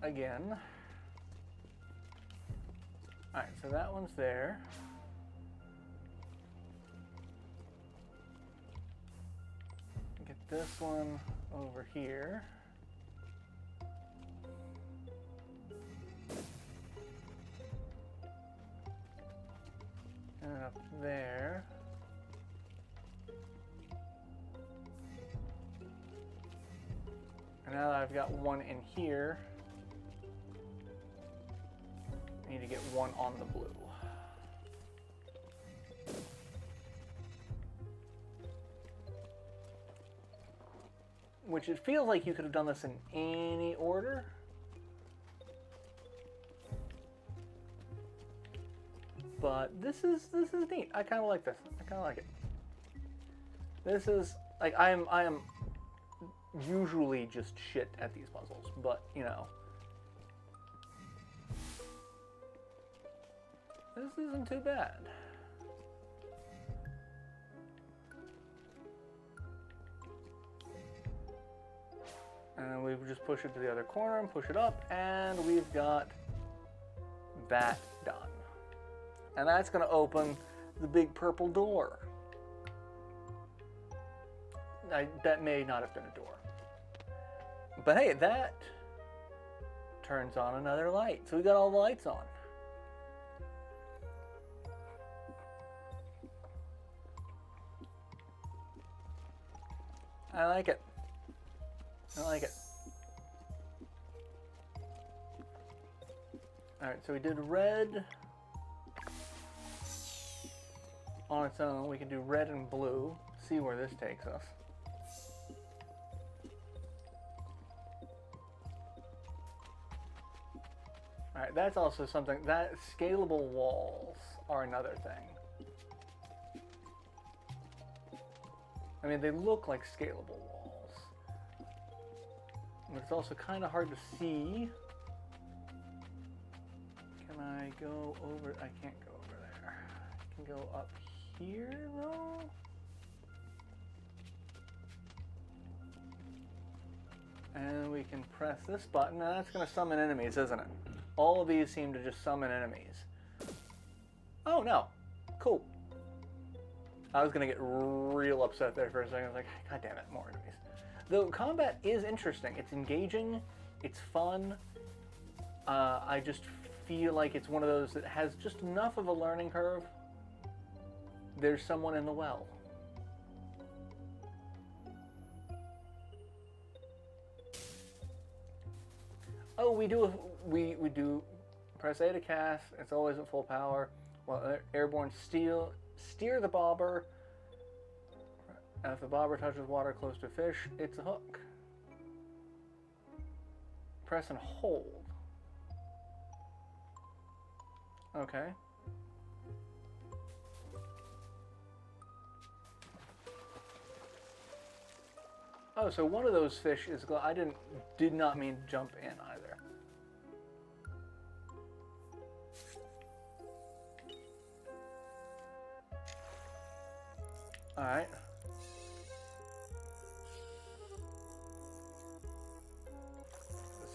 Again. Alright, so that one's there. Get this one over here. And up there. And now that I've got one in here, I need to get one on the blue. Which it feels like you could have done this in any order. But this is neat. I kind of like this. I kind of like it. This is like I am usually just shit at these puzzles, but you know, this isn't too bad. And we just push it to the other corner and push it up, and we've got that done. And that's going to open the big purple door. That may not have been a door. But hey, that turns on another light. So we got all the lights on. I like it. I like it. Alright, so we did red on its own. We can do red and blue. See where this takes us. Alright, that's also something. That scalable walls are another thing. I mean, they look like scalable walls. But it's also kind of hard to see. Can I go over? I can't go over there. I can go up here, though? And we can press this button, and that's going to summon enemies, isn't it? All of these seem to just summon enemies. Oh, no. Cool. I was going to get real upset there for a second. I was like, God damn it, more enemies. The combat is interesting. It's engaging. It's fun. I just feel like it's one of those that has just enough of a learning curve. There's someone in the well. Oh, we do press A to cast. It's always at full power. Well, airborne steer the bobber. If the bobber touches water close to fish, it's a hook. Press and hold. Okay. Oh, so one of those fish is. I did not mean to jump in either. All right.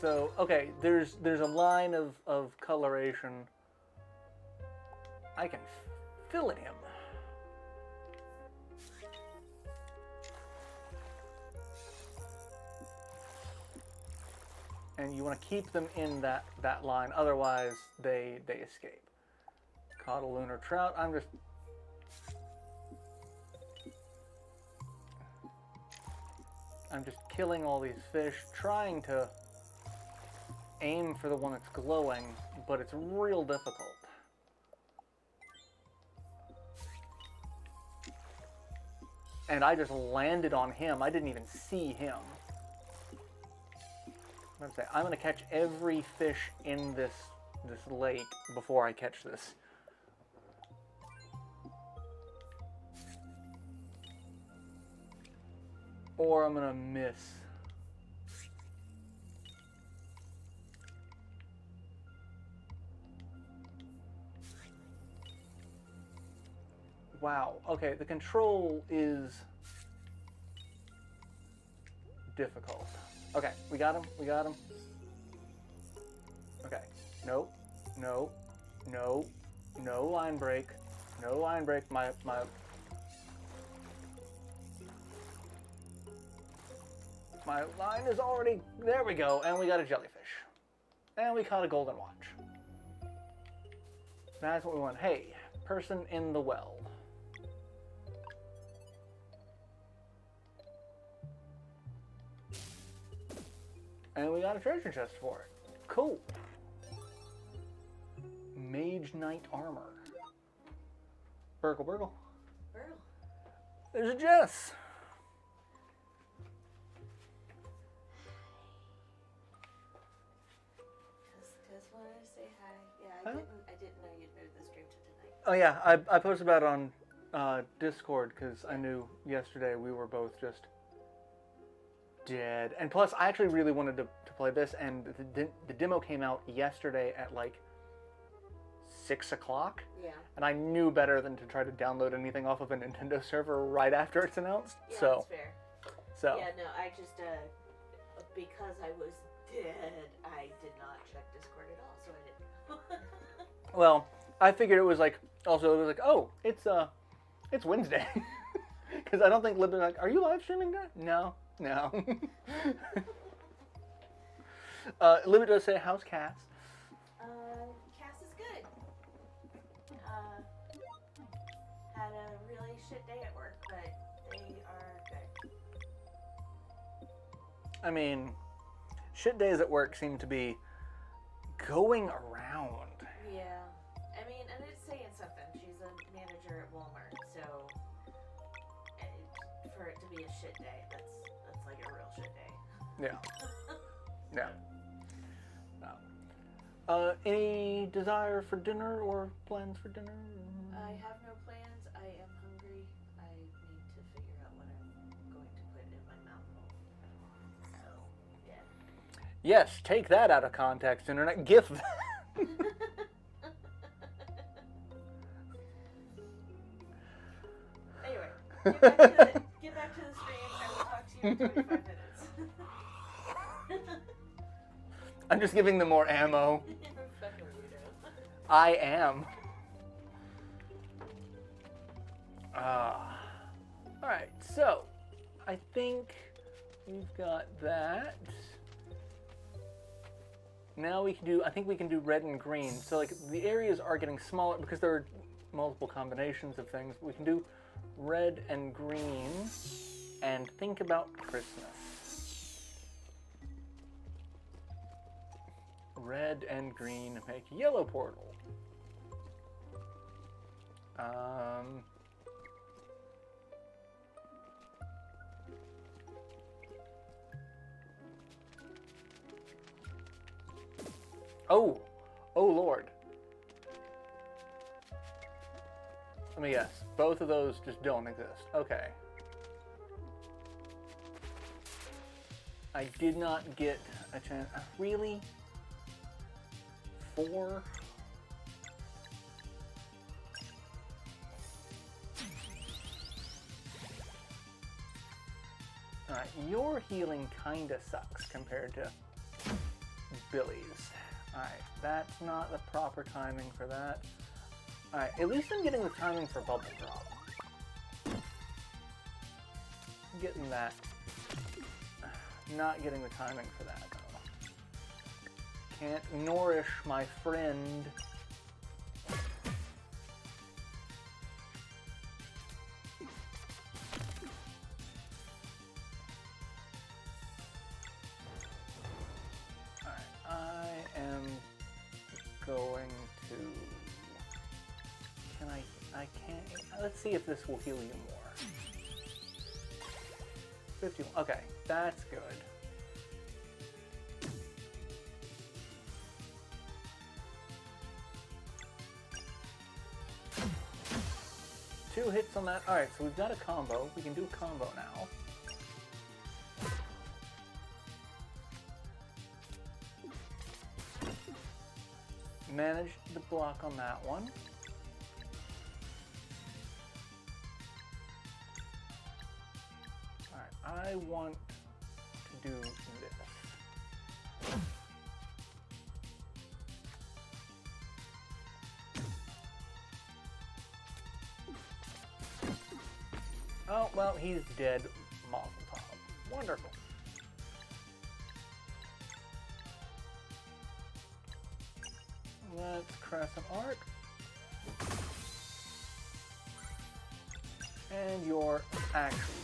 So okay, there's a line of coloration. I can fill in him. And you want to keep them in that line, otherwise they escape. Caught a lunar trout. I'm just killing all these fish, trying to aim for the one that's glowing, but it's real difficult. And I just landed on him. I didn't even see him. I'm going to catch every fish in this lake before I catch this. Or I'm going to miss. Wow. Okay, the control is difficult. Okay, we got him. We got him. Okay. Nope. No. No. No line break. No line break. My line is already... There we go. And we got a jellyfish. And we caught a golden watch. That's what we want. Hey, person in the well. And we got a treasure chest for it. Cool. Mage Knight armor. Burgle, burgle. Burgle. There's a Jess. Just wanted to say hi. Yeah, I didn't know you'd moved the stream to tonight. Oh yeah, I posted about it on Discord because I knew yesterday we were both just dead. And plus, I actually really wanted to play this, and the demo came out yesterday at like 6 o'clock. Yeah. And I knew better than to try to download anything off of a Nintendo server right after it's announced. Yeah, so, that's fair. So. Yeah, no, I just, because I was dead, I did not check Discord at all, so I didn't. Well, I figured it was like, also it was like, oh, it's Wednesday. Because I don't think Libby's like, are you live streaming that? No. No. Libby does say, how's Cass? Cass is good. Had a really shit day at work, but they are good. I mean, shit days at work seem to be going around. Yeah. I mean, and it's saying something. She's a manager at Walmart, so for it to be a shit day, that's like a real shit day. Yeah. Yeah. Any desire for dinner or plans for dinner? I have no plans. I am hungry. I need to figure out what I'm going to put in my mouth hole. So, yeah. Yes, take that out of context, internet. GIF that. Anyway, get back to the stream. I will talk to you in 25 minutes. I'm just giving them more ammo. You're a fucking weirdo. I am. Alright, so I think we've got that. Now we can do, I think we can do red and green. So like the areas are getting smaller because there are multiple combinations of things. We can do red and green and think about Christmas. Red and green make yellow portal. Oh Lord. Let me guess. Both of those just don't exist. Okay. I did not get a chance. Really? 4? Alright, your healing kinda sucks compared to Billy's. Alright, that's not the proper timing for that. Alright, at least I'm getting the timing for Bubble Drop. I'm getting that. Not getting the timing for that, though. Can't nourish my friend. Alright, I am going to... I can't... Let's see if this will heal you more. 51. Okay, that's good. Two hits on that. Alright, so we've got a combo. We can do a combo now. Managed the block on that one. Alright, I want to do this. Oh, well, he's dead. Mazel tov. Wonderful. Let's crescent arc. And you're actually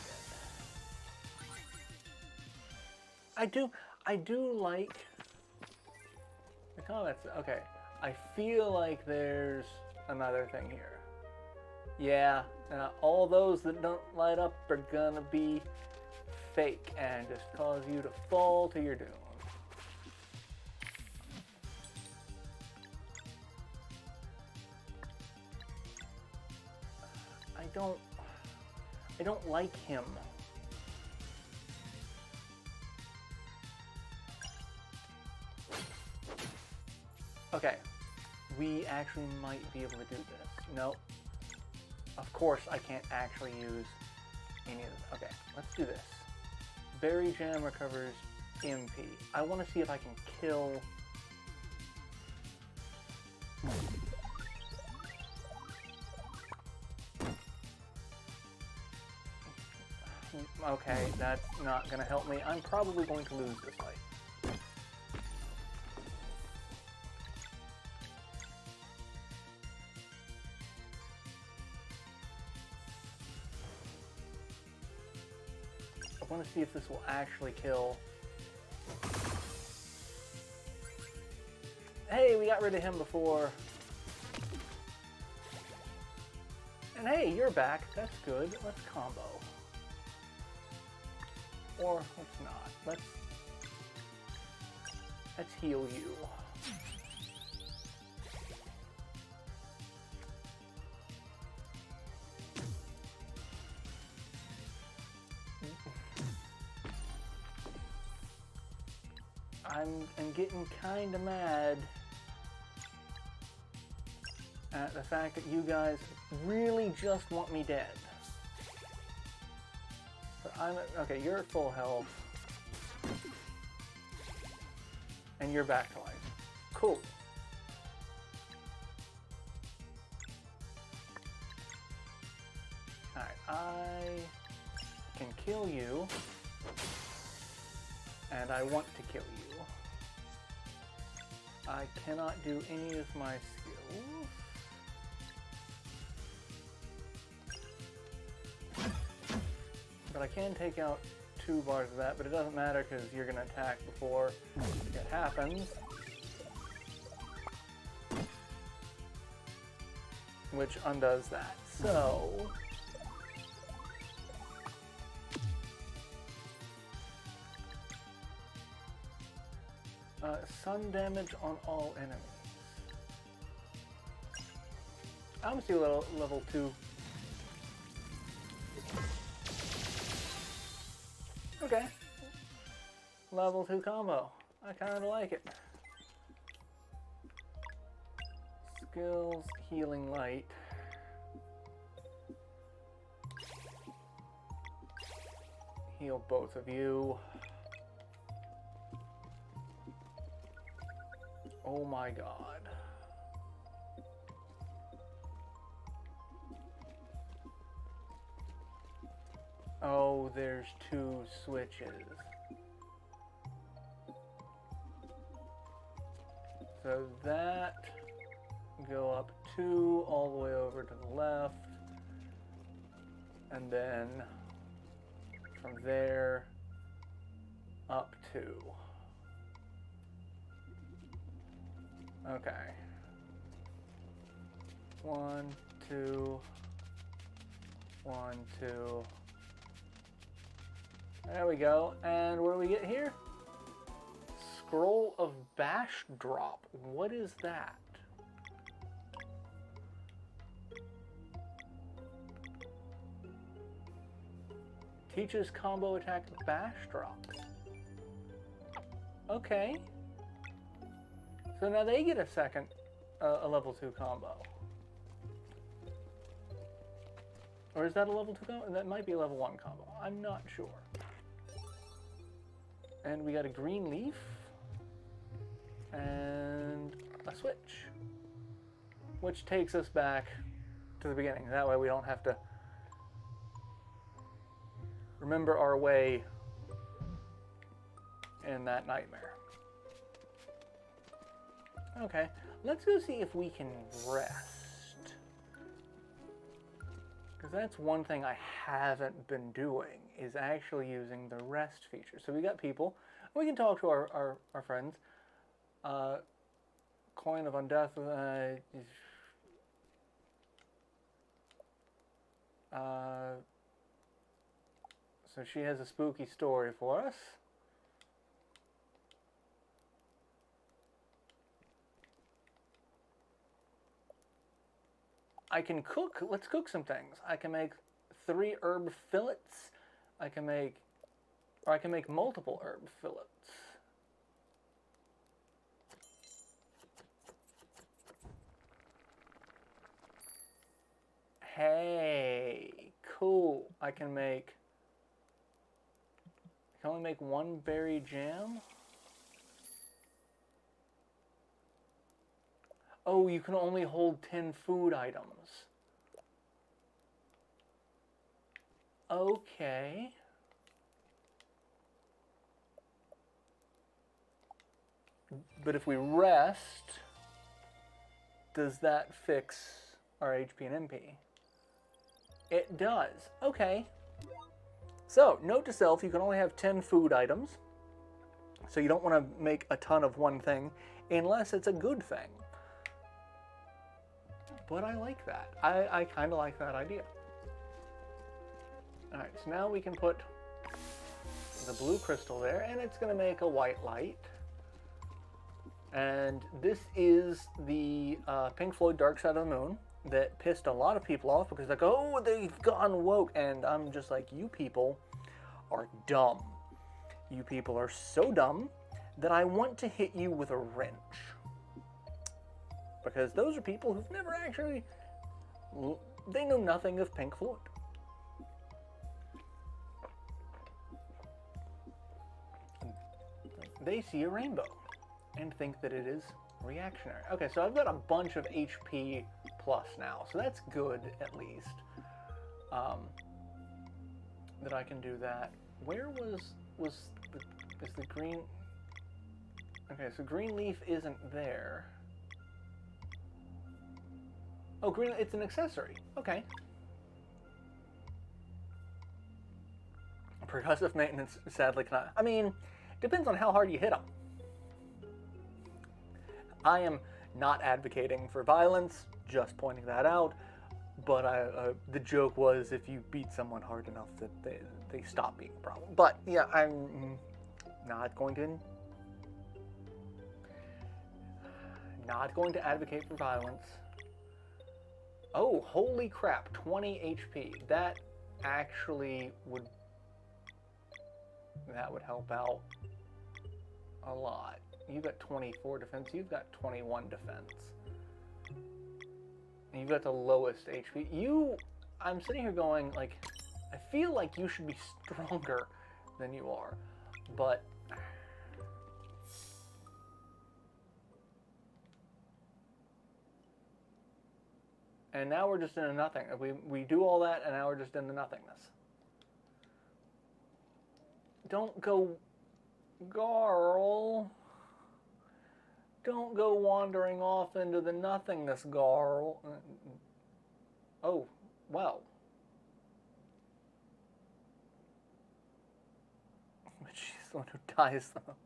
dead. I do like the comments. Okay, I feel like there's another thing here. Yeah, all those that don't light up are gonna be fake and just cause you to fall to your doom. I don't like him. Okay, we actually might be able to do this. Nope. Of course I can't actually use any of this. Okay, let's do this. Berry Jam recovers MP. I want to see if I can kill... Okay, that's not going to help me. I'm probably going to lose this fight. I want to see if this will actually kill Hey, we got rid of him before. And hey, you're back. That's good. Let's combo. Or let's not. Let's heal you. I'm getting kind of mad at the fact that you guys really just want me dead. But okay, you're at full health. And you're back to life. Cool. Alright, I can kill you. And I want to kill you. I cannot do any of my skills. But I can take out 2 bars of that, but it doesn't matter because you're going to attack before it happens. Which undoes that. So... sun damage on all enemies. I'm gonna see level 2. Okay. Level 2 combo. I kinda like it. Skills, healing light. Heal both of you. Oh my god. Oh, there's 2 switches. So that go up 2 all the way over to the left. And then from there up 2. Okay. 1, 2, 1, 2. There we go. And what do we get here? Scroll of Bash Drop. What is that? Teaches combo attack Bash Drop. Okay. So now they get a second, a level 2 combo. Or is that a level 2 combo? That might be a level 1 combo. I'm not sure. And we got a green leaf. And a switch. Which takes us back to the beginning. That way we don't have to remember our way in that nightmare. Okay, let's go see if we can rest. Because that's one thing I haven't been doing, is actually using the rest feature. So we got people. We can talk to our friends. Coin of Undeath. So she has a spooky story for us. I can cook. Let's cook some things. I can make 3 herb fillets. I can make multiple herb fillets. Hey, cool. I can only make 1 berry jam. Oh, you can only hold 10 food items. Okay. But if we rest, does that fix our HP and MP? It does. Okay. So, note to self, you can only have 10 food items. So you don't want to make a ton of one thing. unless it's a good thing. But I like that. I kind of like that idea. Alright, so now we can put the blue crystal there, and it's going to make a white light. And this is the Pink Floyd Dark Side of the Moon that pissed a lot of people off because like, oh, they've gone woke. And I'm just like, you people are dumb. You people are so dumb that I want to hit you with a wrench. Because those are people who've never actually, they know nothing of Pink Floyd. They see a rainbow and think that it is reactionary. Okay, so I've got a bunch of HP plus now, so that's good at least. That I can do that. Where is the green? Okay, so green leaf isn't there. Oh, green, it's an accessory. Okay. Progressive maintenance sadly cannot. I mean, depends on how hard you hit them. I am not advocating for violence, just pointing that out. But the joke was if you beat someone hard enough that they stop being a problem. But yeah, I'm not going to advocate for violence. Oh, holy crap, 20 HP. That actually would help out a lot. You've got 24 defense, you've got 21 defense. And you've got the lowest HP. I'm sitting here going, like, I feel like you should be stronger than you are, but and now we're just in a nothing. We do all that, and now we're just in the nothingness. Don't go, Garl. Don't go wandering off into the nothingness, Garl. Oh, well. But she's the one who dies the most.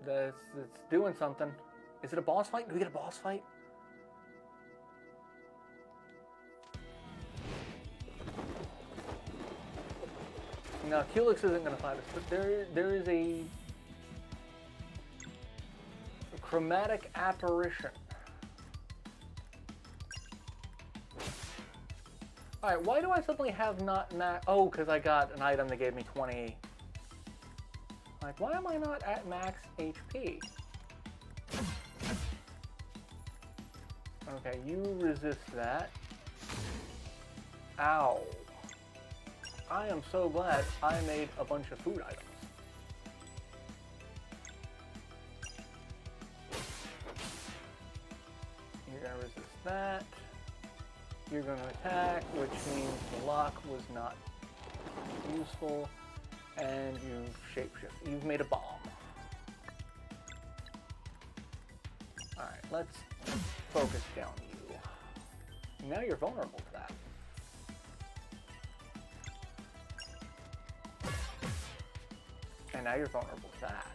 It's doing something. Is it a boss fight? Do we get a boss fight? No, Culex isn't going to fight us, but there is a chromatic apparition. Alright, why do I suddenly have not max? Oh, because I got an item that gave me 20. Like, why am I not at max HP? Okay, you resist that. Ow. I am so glad I made a bunch of food items. You're going to resist that. You're going to attack, which means the lock was not useful. And you've shapeshift. You've made a bomb. Alright, let's focus down you. Now you're vulnerable to that. And now you're vulnerable to that.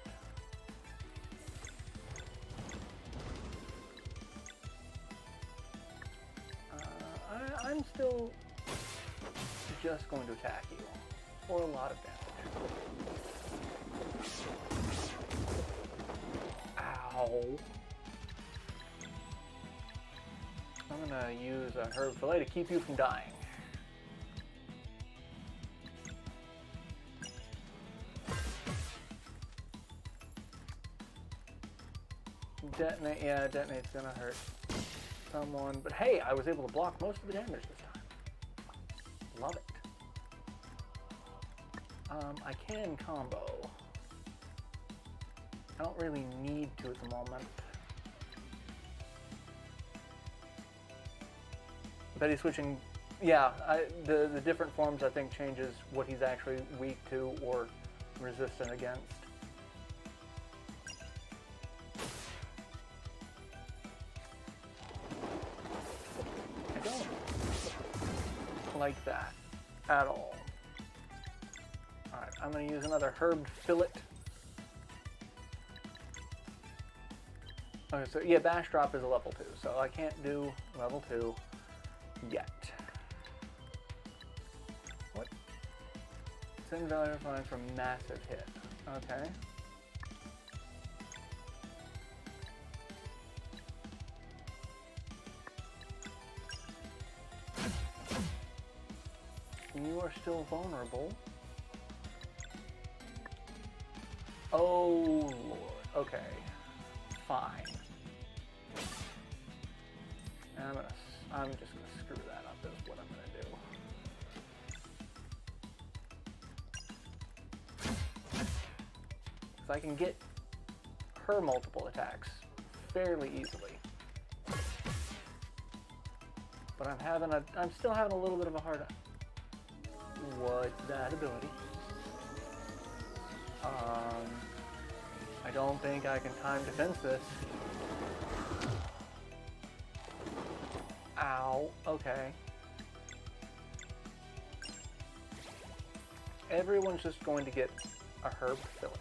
I'm still just going to attack you for a lot of damage. Ow. I'm gonna use a herb fillet to keep you from dying. Detonate, yeah, detonate's gonna hurt someone, but hey, I was able to block most of the damage this time. Love it. I can combo. I don't really need to at the moment. But he's switching, yeah, the different forms I think changes what he's actually weak to or resistant against. I don't like that at all. Alright, I'm going to use another herb fillet. Okay, so yeah, bash drop is a level 2, so I can't do level 2 yet. What? Send value fine for massive hit. Okay. You are still vulnerable. Oh, Lord. Okay. Fine. And I'm just gonna screw that up is what I'm gonna do. Because I can get her multiple attacks fairly easily. But I'm still having a little bit of a hard time. What's that ability? I don't think I can time defense this. Ow, okay. Everyone's just going to get a herb fillet.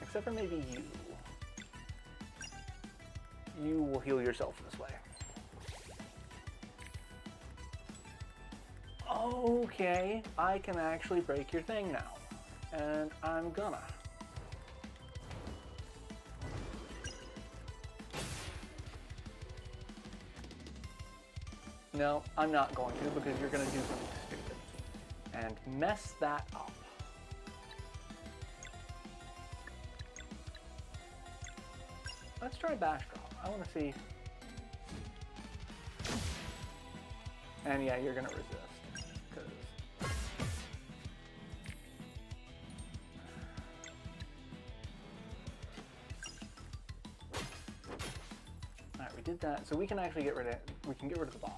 Except for maybe you. You will heal yourself this way. Okay, I can actually break your thing now. And I'm gonna. No, I'm not going to because you're gonna do something stupid. And mess that up. Let's try bash drop. I wanna see. And yeah, you're gonna resist. Alright, we did that, so we can actually get rid of the bomb.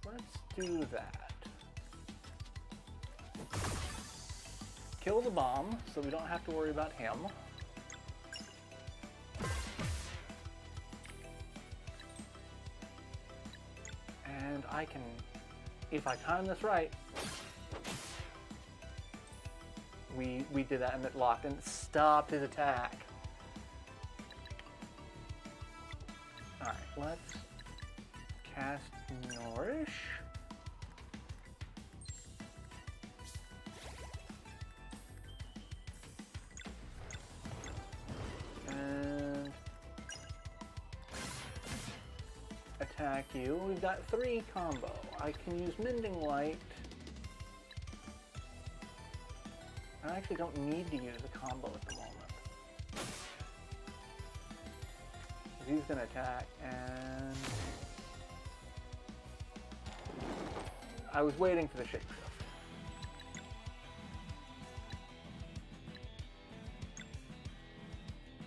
Let's do that. Kill the bomb, so we don't have to worry about him. And I can, if I time this right, we did that and it locked and it stopped his attack. Alright, let's cast Nourish. And attack you. We've got 3 combo. I can use Mending Light. I actually don't need to use a combo at the moment. He's going to attack, and I was waiting for the shapeshift.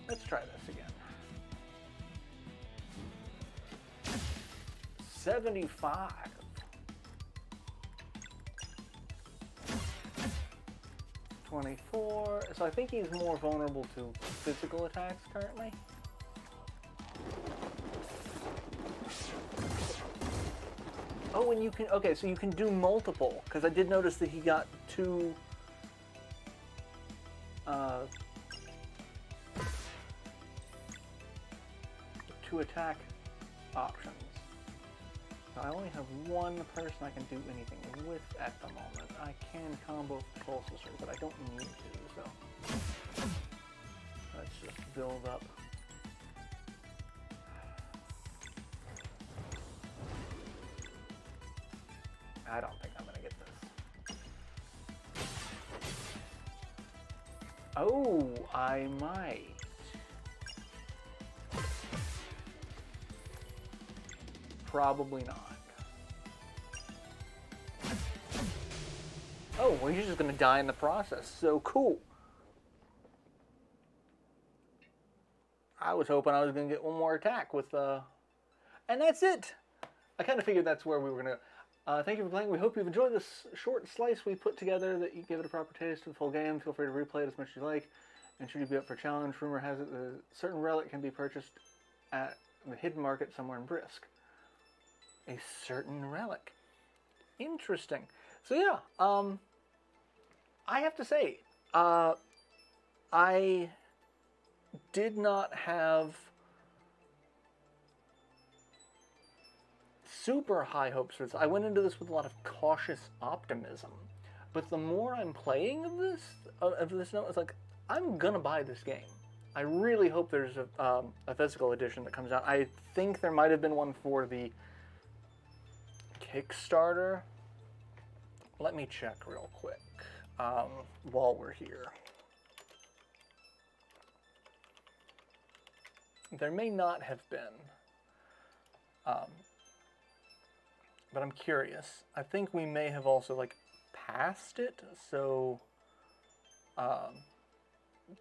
Let's try this again. 75. 24. So I think he's more vulnerable to physical attacks currently. Oh, and you can, okay, so you can do multiple, because I did notice that he got 2 attack options. So I only have 1 person I can do anything with at the moment. I can combo Pulse Sister, but I don't need to, so let's just build up. I don't think I'm gonna get this. Oh, I might. Probably not. Oh, well, you're just gonna die in the process. So cool. I was hoping I was gonna get 1 more attack with, and that's it. I kind of figured that's where we were gonna. Thank you for playing. We hope you've enjoyed this short slice we put together, that you give it a proper taste of the full game. Feel free to replay it as much as you like. And should you be up for a challenge, rumor has it that a certain relic can be purchased at the hidden market somewhere in Brisk. A certain relic. Interesting. So yeah, I have to say, I did not have super high hopes for this. I went into this with a lot of cautious optimism. But the more I'm playing of this note, it's like, I'm gonna buy this game. I really hope there's a physical edition that comes out. I think there might have been one for the Kickstarter. Let me check real quick while we're here. There may not have been, but I'm curious. I think we may have also like passed it, so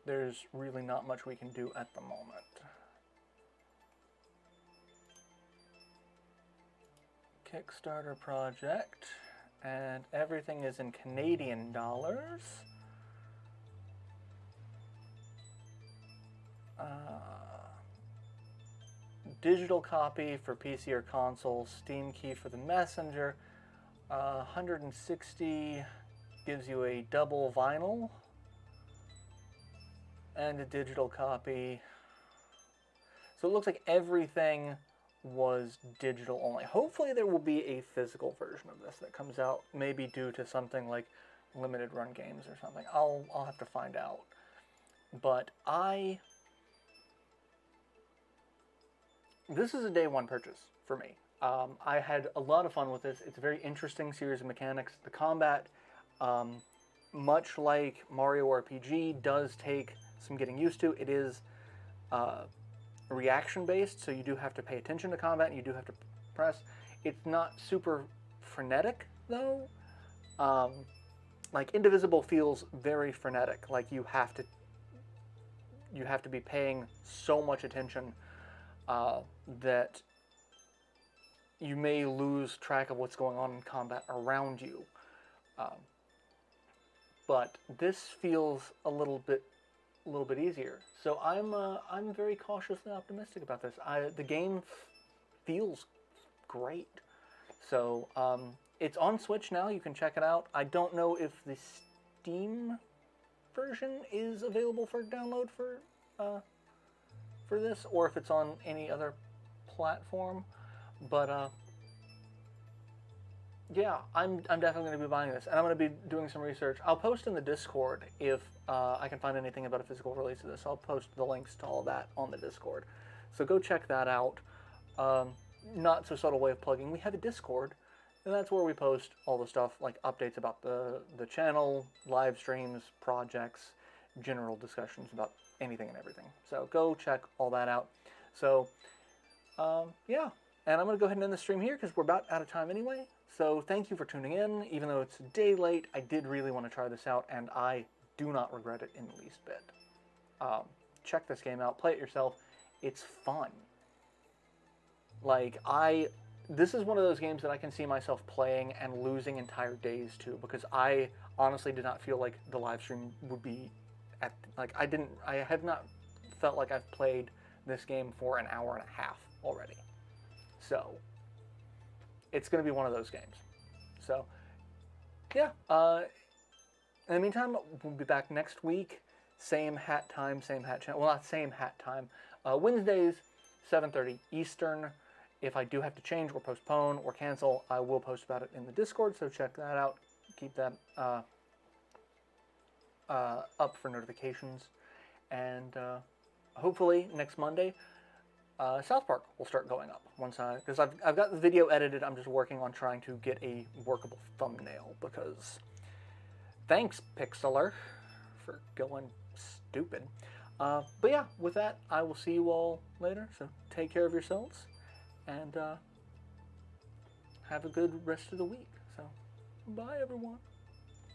there's really not much we can do at the moment. Kickstarter project, and everything is in Canadian dollars. Digital copy for PC or console, Steam key for the Messenger. 160 gives you a double vinyl and a digital copy. So it looks like everything was digital only. Hopefully there will be a physical version of this that comes out, maybe due to something like limited run games or something. I'll have to find out. But this is a day one purchase for me. I had a lot of fun with this. It's a very interesting series of mechanics. The combat, much like Mario RPG, does take some getting used to. It is reaction-based, so you do have to pay attention to combat, and you do have to press. It's not super frenetic, though. Like, Indivisible feels very frenetic. Like, you have to be paying so much attention that you may lose track of what's going on in combat around you. But this feels a little bit easier. So I'm very cautiously optimistic about this. The game feels great. So it's on Switch now. You can check it out. I don't know if the Steam version is available for download for this, or if it's on any other platform. But yeah, I'm definitely going to be buying this, and I'm going to be doing some research. I'll post in the Discord if I can find anything about a physical release of this. I'll post the links to all of that on the Discord. So go check that out. Not so subtle way of plugging. We have a Discord, and that's where we post all the stuff, like updates about the channel, live streams, projects, general discussions about anything and everything. So go check all that out. So yeah, and I'm going to go ahead and end the stream here because we're about out of time anyway. So thank you for tuning in. Even though it's a day late, I did really want to try this out, and I do not regret it in the least bit. Check this game out. Play it yourself. It's fun. Like, this is one of those games that I can see myself playing and losing entire days to, because I honestly did not feel like the live stream would be at, like, I have not felt like I've played this game for an hour and a half already. So it's going to be one of those games. So yeah, in the meantime, we'll be back next week. Same hat time, same hat channel. Well, not same hat time. Wednesdays, 7:30 Eastern. If I do have to change or postpone or cancel, I will post about it in the Discord, so check that out. Keep that up for notifications. And hopefully next Monday, South Park will start going up once because I've got the video edited. I'm just working on trying to get a workable thumbnail, because thanks Pixeler for going stupid. But yeah, with that, I will see you all later. So take care of yourselves, and have a good rest of the week. So bye everyone.